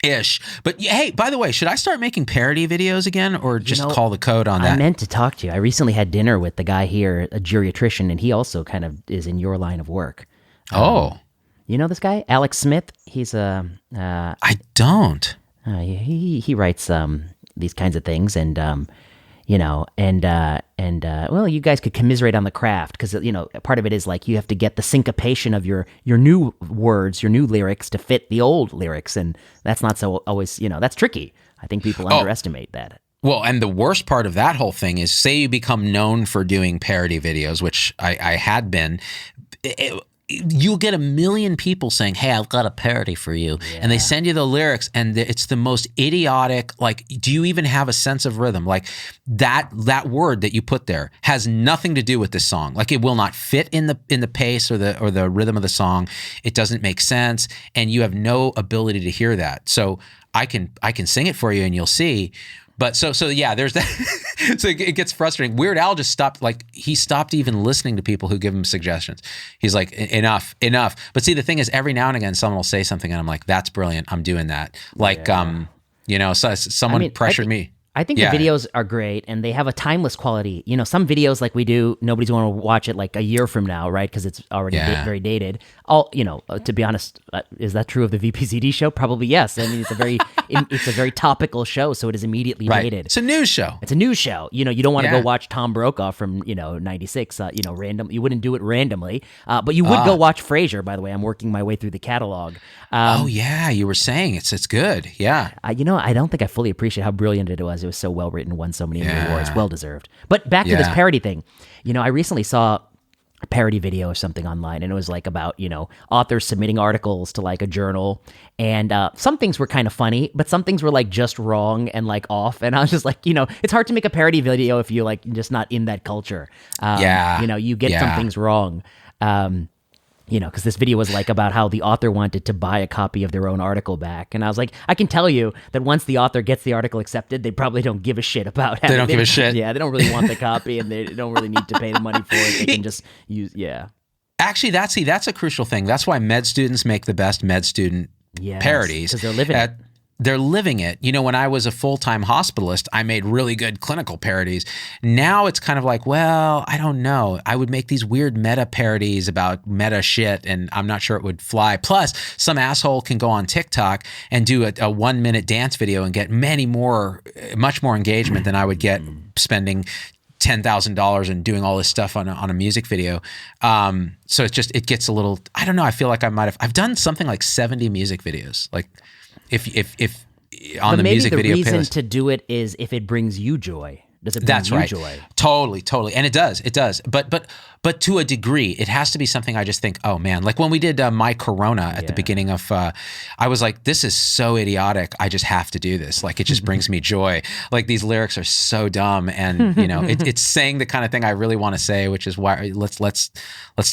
Ish. But hey, by the way, should I start making parody videos again, or just call the code on that? I meant to talk to you. I recently had dinner with the guy here, a geriatrician, and he also kind of is in your line of work. Oh. You know this guy? Alex Smith? He's a... I don't. He writes these kinds of things, and well, you guys could commiserate on the craft, because part of it is like you have to get the syncopation of your new words, your new lyrics to fit the old lyrics, and that's not so always that's tricky. I think people underestimate that. Well, and the worst part of that whole thing is, say you become known for doing parody videos, which I had been. You'll get 1 million people saying, "Hey, I've got a parody for you," and they send you the lyrics, and it's the most idiotic. Like, do you even have a sense of rhythm? Like that word that you put there has nothing to do with the song. Like, it will not fit in the pace or the rhythm of the song. It doesn't make sense, and you have no ability to hear that. So I can sing it for you, and you'll see. But so yeah, there's that. So it gets frustrating. Weird Al just stopped. Like, he stopped even listening to people who give him suggestions. He's like, enough. But see, the thing is, every now and again, someone will say something, and I'm like, that's brilliant. I'm doing that. Like, so someone pressured me. I think the videos are great, and they have a timeless quality. Some videos like we do, nobody's going to watch it like a year from now, right? Because it's already very dated. To be honest, is that true of the VPZD show? Probably yes. I mean, it's a very topical show, so it is immediately dated. It's a news show. You don't want to go watch Tom Brokaw from 96. Random. You wouldn't do it randomly, but you would go watch Frasier. By the way, I'm working my way through the catalog. You were saying it's good. Yeah. I don't think I fully appreciate how brilliant it was. It was so well written, won so many awards, well deserved. But back to this parody thing. I recently saw a parody video or something online, and it was like about authors submitting articles to like a journal, and some things were kind of funny, but some things were like just wrong and like off. And I was just like, it's hard to make a parody video if you like just not in that culture. You get some things wrong. Because this video was like about how the author wanted to buy a copy of their own article back. And I was like, I can tell you that once the author gets the article accepted, they probably don't give a shit about it. They don't give a shit. Yeah, they don't really want the copy, and they don't really need to pay the money for it. They can just use, Actually, that's a crucial thing. That's why med students make the best med student parodies. Because they're living it. They're living it. When I was a full-time hospitalist, I made really good clinical parodies. Now it's kind of like, well, I don't know. I would make these weird meta parodies about meta shit, and I'm not sure it would fly. Plus, some asshole can go on TikTok and do a 1-minute dance video and get much more engagement than I would get spending $10,000 and doing all this stuff on a music video. So it gets a little, I don't know. I feel like I've done something like 70 music videos. Like, if on the music video maybe the reason playlist. to do it is if it brings you joy. Does it bring you joy? Totally. And it does. But to a degree, it has to be something I just think, oh man, like when we did My Corona at the beginning of, I was like, this is so idiotic. I just have to do this. Like, it just brings me joy. Like, these lyrics are so dumb, and it's saying the kind of thing I really want to say, which is why let's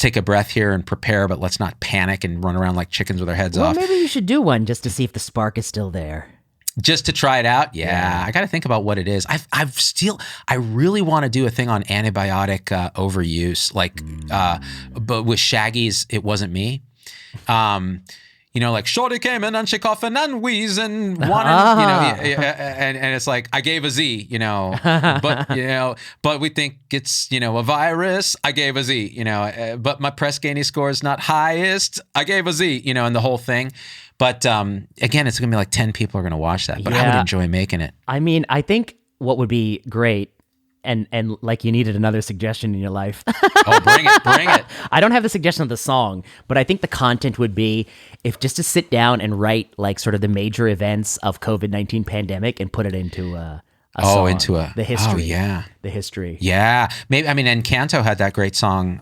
take a breath here and prepare, but let's not panic and run around like chickens with our heads off. Maybe you should do one just to see if the spark is still there. Just to try it out? Yeah. I got to think about what it is. I really want to do a thing on antibiotic overuse, like, but with Shaggy's It Wasn't Me. Like, shorty came in and she coughing and wheezing, and it's like, I gave a Z, but we think it's, a virus. I gave a Z, but my press Gainey score is not highest. I gave a Z, and the whole thing. But again, it's going to be like 10 people are going to watch that, but I would enjoy making it. I mean, I think what would be great, and like you needed another suggestion in your life. Oh, bring it. I don't have the suggestion of the song, but I think the content would be if just to sit down and write like sort of the major events of COVID-19 pandemic and put it into a song. The history. Oh, yeah. The history. Yeah. Maybe, Encanto had that great song,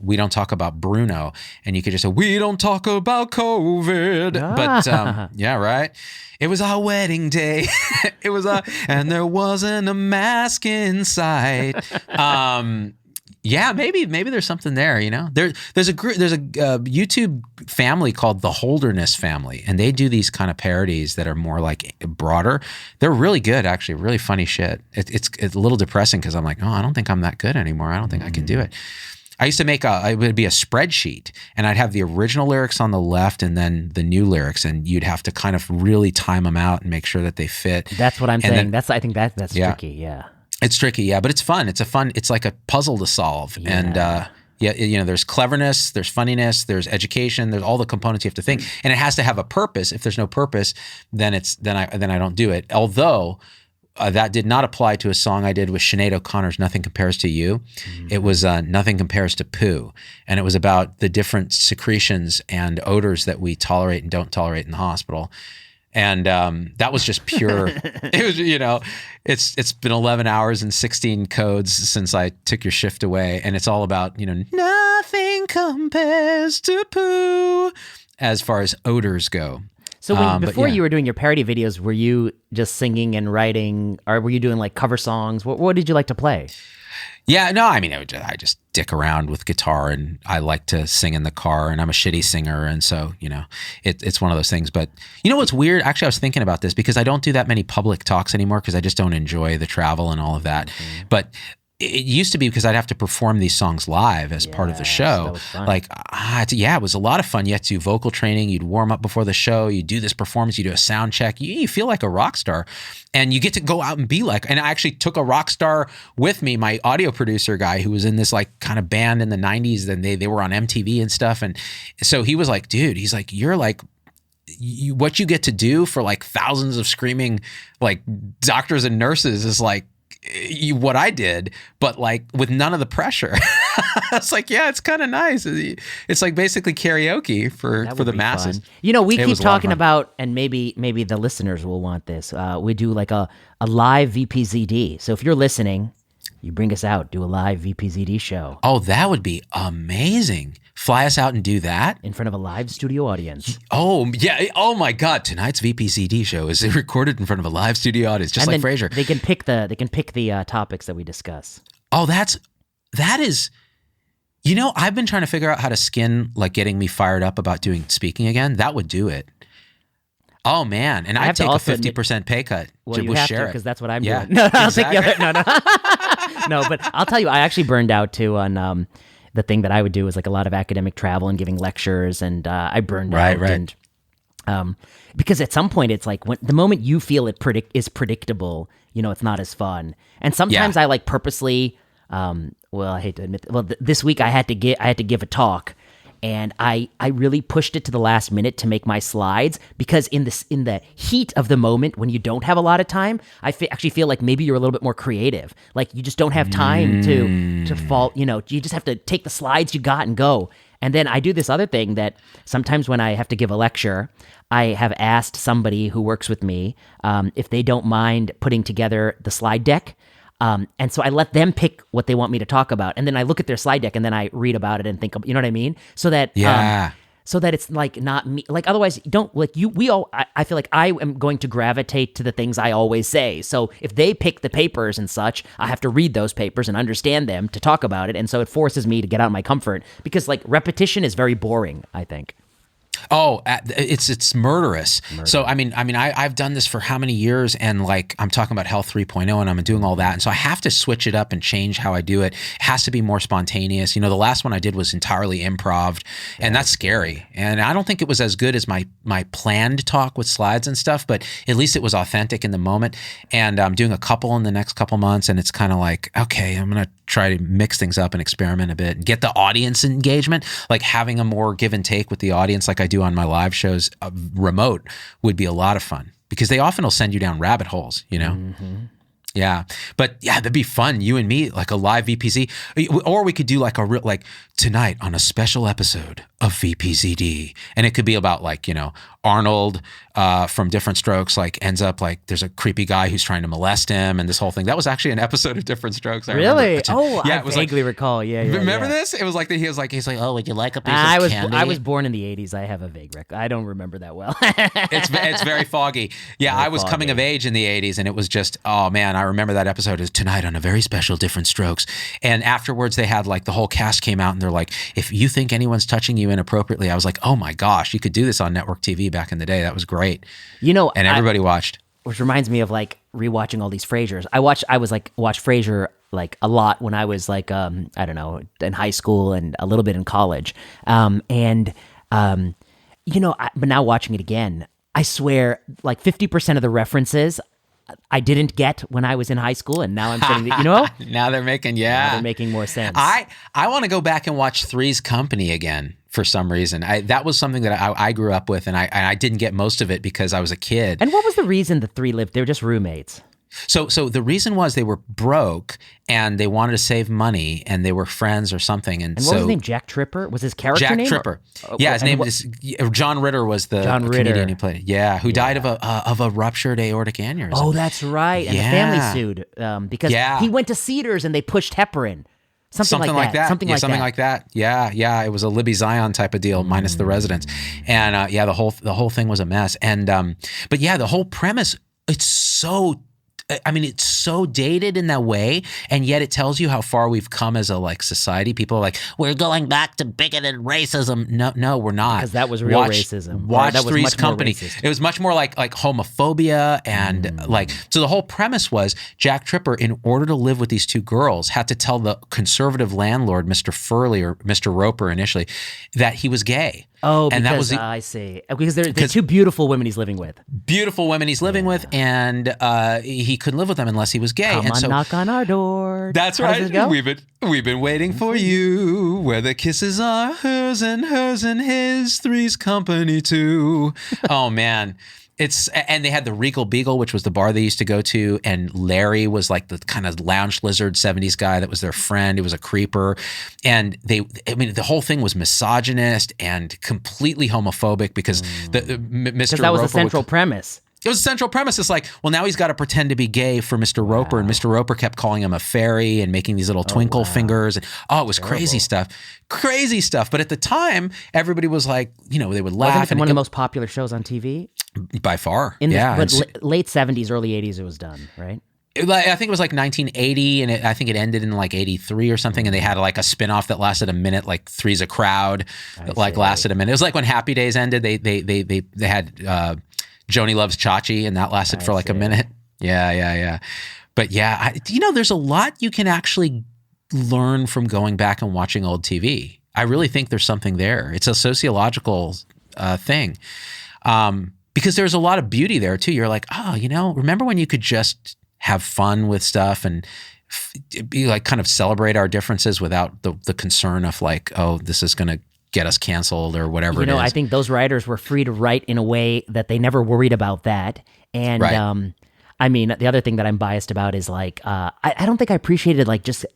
We Don't Talk About Bruno. And you could just say, we don't talk about COVID. But yeah, right. It was our wedding day. And there wasn't a mask inside. Yeah, maybe there's something there, There's a YouTube family called the Holderness Family, and they do these kind of parodies that are more like broader. They're really good, actually, really funny shit. It's a little depressing because I'm like, oh, I don't think I'm that good anymore. I don't think I can do it. I used to make it would be a spreadsheet, and I'd have the original lyrics on the left and then the new lyrics, and you'd have to kind of really time them out and make sure that they fit. That's what I'm saying. I think that's tricky. Yeah. It's tricky, yeah, but it's fun. It's like a puzzle to solve, and Yeah, there's cleverness, there's funniness, there's education, there's all the components you have to think, and it has to have a purpose. If there's no purpose, then I don't do it. Although that did not apply to a song I did with Sinead O'Connor's "Nothing Compares to You." It was "Nothing Compares to Poo," and it was about the different secretions and odors that we tolerate and don't tolerate in the hospital. And that was just pure. It was, it's been 11 hours and 16 codes since I took your shift away, and it's all about, nothing compares to poo as far as odors go. So before you were doing your parody videos, were you just singing and writing, or were you doing like cover songs? What did you like to play? Yeah, no, I mean, I just dick around with guitar, and I like to sing in the car, and I'm a shitty singer, and so, it's one of those things. But you know what's weird? Actually, I was thinking about this because I don't do that many public talks anymore because I just don't enjoy the travel and all of that. Mm-hmm. But it used to be because I'd have to perform these songs live as part of the show. That was fun. Like, it was a lot of fun. You had to do vocal training. You'd warm up before the show. You do this performance. You do a sound check. You feel like a rock star, and you get to go out and be like. And I actually took a rock star with me, my audio producer guy, who was in this like kind of band in the '90s. And they were on MTV and stuff. And so he was like, dude, he's like, you're like. What you get to do for like thousands of screaming like doctors and nurses is like. What I did, but like with none of the pressure. It's like, yeah, it's kind of nice. It's like basically karaoke for the masses. Fun. We keep talking about, and maybe the listeners will want this. We do like a live VPZD. So if you're listening, you bring us out, do a live VPZD show. Oh, that would be amazing. Fly us out and do that in front of a live studio audience. Oh yeah! Oh my God! Tonight's VPZD show is recorded in front of a live studio audience, just like Frasier. They can pick the topics that we discuss. Oh, that is. I've been trying to figure out how to skin like getting me fired up about doing speaking again. That would do it. Oh man! And I'd take a 50% pay cut. Well, you have to because that's what I'm doing. No, I'll take the other. No, but I'll tell you, I actually burned out too on. The thing that I would do is like a lot of academic travel and giving lectures, and I burned out. Right. And, because at some point it's like when the moment you feel it is predictable, it's not as fun. And sometimes I like purposely. I hate to admit. This week I had to give a talk, and I really pushed it to the last minute to make my slides because in the heat of the moment when you don't have a lot of time, I actually feel like maybe you're a little bit more creative. Like you just don't have time to fall. You just have to take the slides you got and go. And then I do this other thing that sometimes when I have to give a lecture, I have asked somebody who works with me if they don't mind putting together the slide deck. And so I let them pick what they want me to talk about. And then I look at their slide deck and then I read about it and think, you know what I mean? So that, so that it's like not me, like otherwise I feel like I am going to gravitate to the things I always say. So if they pick the papers and such, I have to read those papers and understand them to talk about it. And so it forces me to get out of my comfort because like repetition is very boring, I think. Oh, it's murderous. So I've done this for how many years, and like I'm talking about Health 3.0, and I'm doing all that, and so I have to switch it up and change how I do it. It has to be more spontaneous. The last one I did was entirely improv, and that's scary. And I don't think it was as good as my planned talk with slides and stuff, but at least it was authentic in the moment. And I'm doing a couple in the next couple months, and it's kind of like, okay, I'm gonna try to mix things up and experiment a bit and get the audience engagement, like having a more give and take with the audience, like I do on my live shows remote would be a lot of fun because they often will send you down rabbit holes, Mm-hmm. Yeah. But yeah, that'd be fun. You and me, like a live VPZ, or we could do like a real, like tonight on a special episode of VPZD. And it could be about like, Arnold from Different Strokes, like ends up like there's a creepy guy who's trying to molest him and this whole thing. That was actually an episode of Different Strokes. Really? I vaguely recall. Yeah. Remember this? It was like, he's like, oh, would you like a piece of candy? I was born in the 80s. I have a vague record. I don't remember that well. It's very foggy. Yeah. I was coming of age in the 80s, and it was just, oh man, I remember that episode is tonight on a very special Different Strokes. And afterwards they had like the whole cast came out and they're like, if you think anyone's touching you inappropriately, I was like, oh my gosh, you could do this on network TV back in the day. That was great. And everybody watched. Which reminds me of like rewatching all these Frasers. I watched Frasier like a lot when I was like, I don't know, in high school and a little bit in college. But now watching it again, I swear like 50% of the references I didn't get when I was in high school, and now I'm starting to, now they're making, now they're making more sense. I want to go back and watch Three's Company again for some reason. That was something that I grew up with, and I didn't get most of it because I was a kid. And what was the reason the three lived? They were just roommates. So the reason was they were broke and they wanted to save money and they were friends or something. And what was his name? Jack Tripper? Was his character Jack name? Tripper. Yeah, his name is John Ritter was the comedian who played it. Yeah, who died of a ruptured aortic aneurysm. Oh, that's right. And the family sued because he went to Cedars and they pushed heparin. Something like that. Something like that. Yeah. It was a Libby Zion type of deal, minus the residents. And the whole thing was a mess. And but yeah, the whole premise, it's so dated in that way, and yet it tells you how far we've come as a society. People are like, we're going back to bigoted racism. No, we're not. Because that was real racism. Watch that was Three's much Company. More it was much more like homophobia and so the whole premise was Jack Tripper, in order to live with these two girls, had to tell the conservative landlord, Mr. Furley or Mr. Roper initially, that he was gay. Oh, and because I see. Because they're two beautiful women he's living with. And he couldn't live with them unless he was gay. Come and on, knock on our door. That's How right. does it go? We've been waiting for you, where the kisses are hers and his, Three's Company too. Oh man. And they had the Regal Beagle, which was the bar they used to go to, and Larry was like the kind of lounge lizard 70s guy that was their friend. He was a creeper. And the whole thing was misogynist and completely homophobic because Mr. Because that was the central premise. It was a central premise. It's like, well, now he's got to pretend to be gay for Mr. Roper, and Mr. Roper kept calling him a fairy and making these little twinkle fingers. And it was crazy stuff. But at the time, everybody was like, they would laugh. Wasn't it one of the most popular shows on TV? By far, but late 70s, early 80s, it was done, right? I think it was like 1980, and I think it ended in like 83 or something, and they had like a spinoff that lasted a minute, like Three's a Crowd, that lasted a minute. It was like when Happy Days ended, they had Joni Loves Chachi, and that lasted for like a minute. Yeah. But yeah, there's a lot you can actually learn from going back and watching old TV. I really think there's something there. It's a sociological thing. Because there's a lot of beauty there too. You're like, remember when you could just have fun with stuff and be like kind of celebrate our differences without the concern of like, oh, this is going to get us canceled or whatever it is. I think those writers were free to write in a way that they never worried about that. And the other thing that I'm biased about is like, I don't think I appreciated like just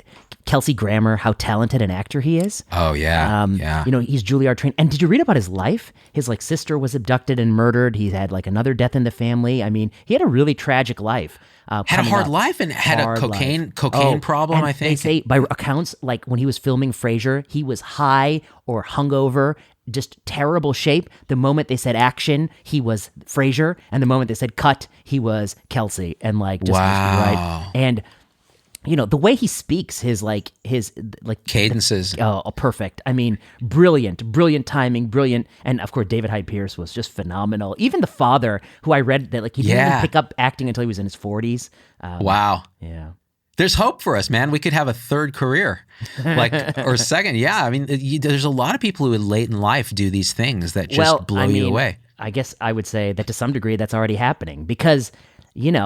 Kelsey Grammer, how talented an actor he is. Oh yeah. He's Juilliard trained. And did you read about his life? His like sister was abducted and murdered. He had like another death in the family. I mean, he had a really tragic life. Had a hard life and had a cocaine problem, I think. They say by accounts, like when he was filming Frasier, he was high or hungover, just terrible shape. The moment they said action, he was Frasier, and the moment they said cut, he was Kelsey, and like just right. And the way he speaks, his cadences. Perfect. I mean, brilliant timing, brilliant. And of course, David Hyde Pierce was just phenomenal. Even the father, who I read that like he didn't even pick up acting until he was in his 40s. Wow. Yeah. There's hope for us, man. We could have a third career, or second. Yeah. I mean, there's a lot of people who late in life do these things that just blow you away. I guess I would say that to some degree that's already happening because 10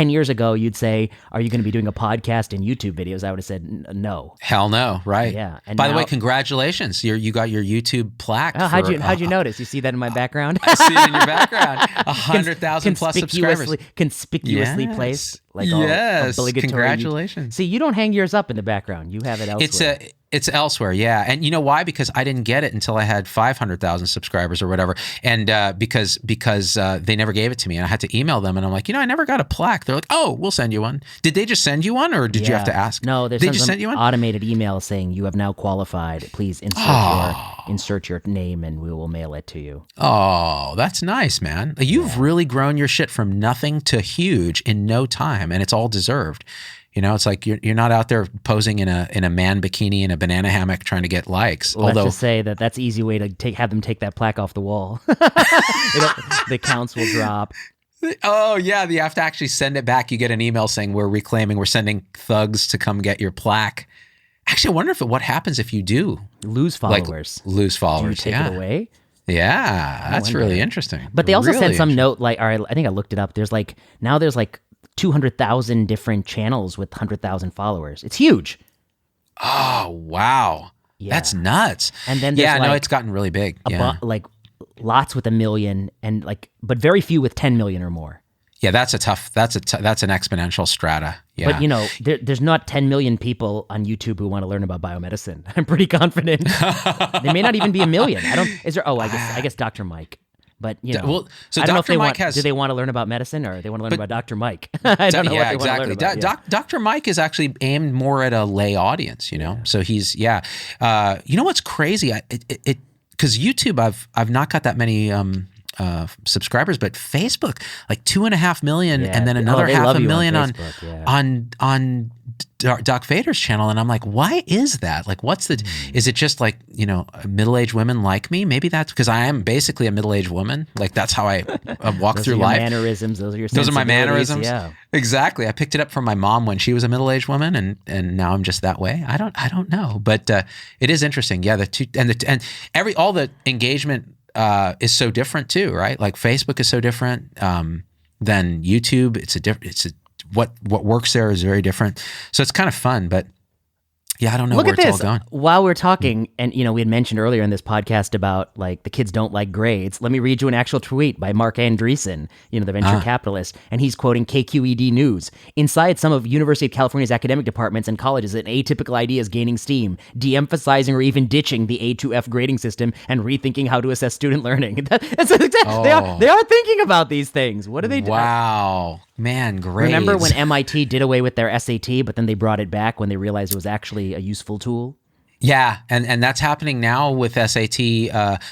years ago, you'd say, are you going to be doing a podcast and YouTube videos? I would have said no. Hell no, right? Yeah. And by the way, congratulations. You got your YouTube plaque. Oh, how'd you notice? You see that in my background? I see it in your background. 100,000 plus subscribers. Conspicuously placed. Like obligatory. Congratulations. See, you don't hang yours up in the background. You have it elsewhere. It's elsewhere, yeah. And you know why? Because I didn't get it until I had 500,000 subscribers or whatever. And because they never gave it to me. And I had to email them. And I'm like, I never got a plaque. They're like, oh, we'll send you one. Did they just send you one or did you have to ask? No, they just sent you one? Automated email saying you have now qualified. Please insert your name and we will mail it to you. Oh, that's nice, man. You've really grown your shit from nothing to huge in no time. And it's all deserved. It's like you're not out there posing in a man bikini in a banana hammock trying to get likes. Let's just say that's an easy way to have them take that plaque off the wall. The counts will drop. Oh yeah, you have to actually send it back. You get an email saying we're sending thugs to come get your plaque. Actually, I wonder what happens if you do lose followers. Lose followers. Do you take it away? Yeah, that's really interesting. But they also Really sent some note, like, or I think I looked it up. There's like 200,000 different channels with 100,000 followers. It's huge. Oh, wow. Yeah. That's nuts. And then there's no, it's gotten really big. like lots with 1 million, and but very few with 10 million or more. Yeah, that's an exponential strata. Yeah. But there's not 10 million people on YouTube who want to learn about biomedicine. I'm pretty confident. There may not even be 1 million. I guess Dr. Mike. But so I don't know if Dr. Mike do they want to learn about medicine, or they want to learn about Dr. Mike? I don't know what they want to learn about. Yeah. Dr. Mike is actually aimed more at a lay audience, So he's what's crazy? Because YouTube, I've not got that many subscribers, but Facebook, like 2.5 million, and then another 500,000 on Doc Vader's channel, and I'm like, why is that? Like, is it just like, middle-aged women like me? Maybe that's because I am basically a middle-aged woman. Like, that's how I walk through life. Mannerisms. Those are my mannerisms. Yeah, exactly. I picked it up from my mom when she was a middle-aged woman, and now I'm just that way. I don't know, but it is interesting. Yeah, all the engagement is so different too, right? Like Facebook is so different than YouTube. What works there is very different. So it's kind of fun, but yeah, I don't know where it's all going. While we're talking, and we had mentioned earlier in this podcast about like the kids don't like grades. Let me read you an actual tweet by Mark Andreessen, the venture capitalist, and he's quoting KQED News. Inside some of University of California's academic departments and colleges, an atypical idea is gaining steam, de-emphasizing or even ditching the A to F grading system and rethinking how to assess student learning. They are thinking about these things. What are they doing? Wow. Man, grades. Remember when MIT did away with their SAT, but then they brought it back when they realized it was actually a useful tool? Yeah, and that's happening now with SAT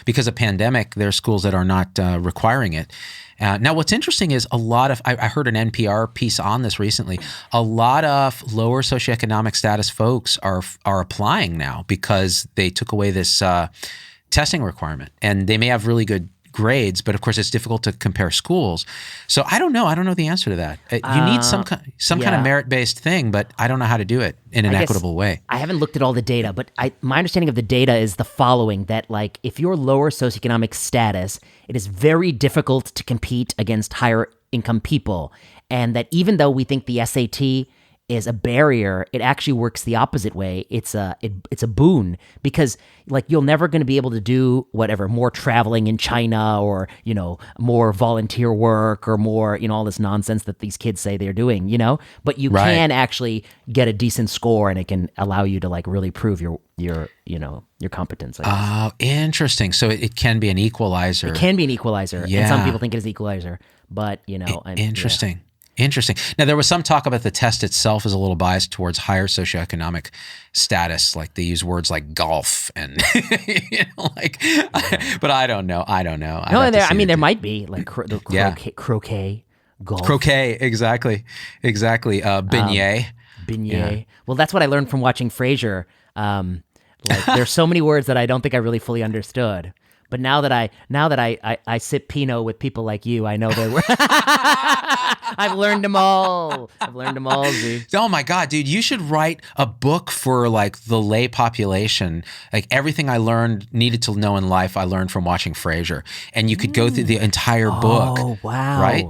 because of pandemic. There are schools that are not requiring it. Now, what's interesting is I heard an NPR piece on this recently. A lot of lower socioeconomic status folks are applying now because they took away this testing requirement, and they may have really good grades, but of course it's difficult to compare schools. So I don't know the answer to that. You need some kind of merit-based thing, but I don't know how to do it in an equitable way. I haven't looked at all the data, but my understanding of the data is the following, that like if you're lower socioeconomic status, it is very difficult to compete against higher income people. And that even though we think the SAT is a barrier, it actually works the opposite way. It's a boon, because like you're never going to be able to do more traveling in China, or more volunteer work, or more all this nonsense that these kids say they're doing, but you can actually get a decent score, and it can allow you to like really prove your competence. Oh, interesting. So it can be an equalizer. It can be an equalizer, and some people think it is equalizer, but interesting. Yeah. Interesting. Now, there was some talk about the test itself is a little biased towards higher socioeconomic status. Like they use words like golf and, but I don't know. No, there might be like croquet, golf. Croquet, exactly. Beignet. Yeah. Well, that's what I learned from watching Frasier. There's so many words that I don't think I really fully understood. But now that I sip Pinot with people like you, I know they were. I've learned them all. Z. Oh my God, dude! You should write a book for like the lay population. Like everything I needed to know in life, I learned from watching Frasier, and you could go through the entire book. Oh wow! Right,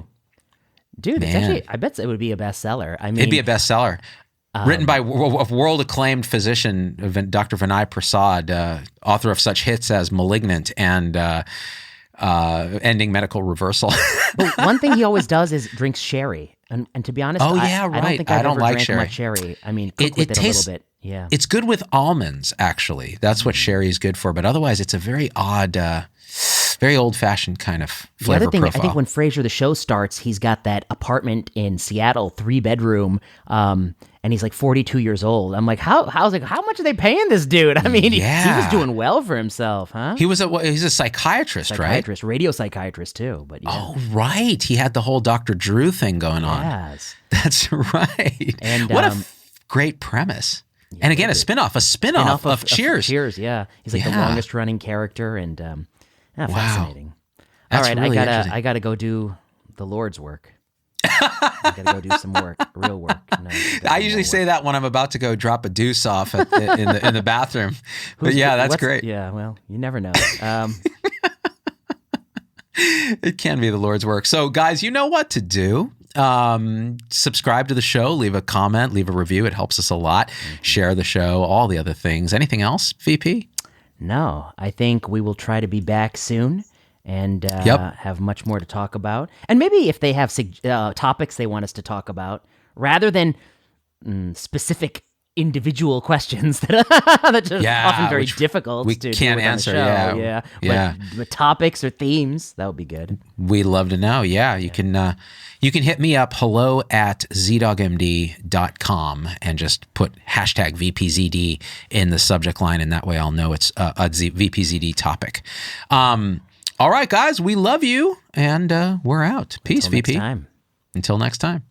dude. It's actually, I bet it would be a bestseller. I mean, it'd be a bestseller. Written by a world-acclaimed physician, Dr. Vinay Prasad, author of such hits as *Malignant* and *Ending Medical Reversal*. But one thing he always does is drinks sherry, and to be honest, I don't think I've ever drank much sherry. I mean, cook with it tastes a little bit. Yeah, it's good with almonds. Actually, that's what sherry is good for. But otherwise, it's a very odd. Very old-fashioned kind of flavor profile. The other thing, I think when Frasier the show starts, he's got that apartment in Seattle, 3-bedroom, and he's like 42 years old. I'm like, how much are they paying this dude? I mean, he was doing well for himself, huh? He's a psychiatrist, right? Radio psychiatrist too. But yeah. Oh, right. He had the whole Dr. Drew thing going on. Yes. That's right. And what a great premise. Yeah, and again, a spinoff of Cheers. Cheers, yeah. He's like the longest running character, and fascinating. That's all right, really I gotta go do the Lord's work. I gotta go do some work, real work. I usually say that when I'm about to go drop a deuce off in the bathroom. But yeah, that's great. Yeah, well, you never know. It can be the Lord's work. So, guys, you know what to do. Subscribe to the show, leave a comment, leave a review. It helps us a lot. Share the show, all the other things. Anything else, VP? No, I think we will try to be back soon and have much more to talk about. And maybe if they have topics they want us to talk about, rather than specific individual questions that are often very difficult we to can't do answer. On the show. But topics or themes, that would be good. We love to know. Yeah, you can hit me up, hello@ZDoggMD.com, and just put hashtag VPZD in the subject line, and that way I'll know it's a VPZD topic. All right, guys, we love you, and we're out. Peace, Until VP. Next time. Until next time.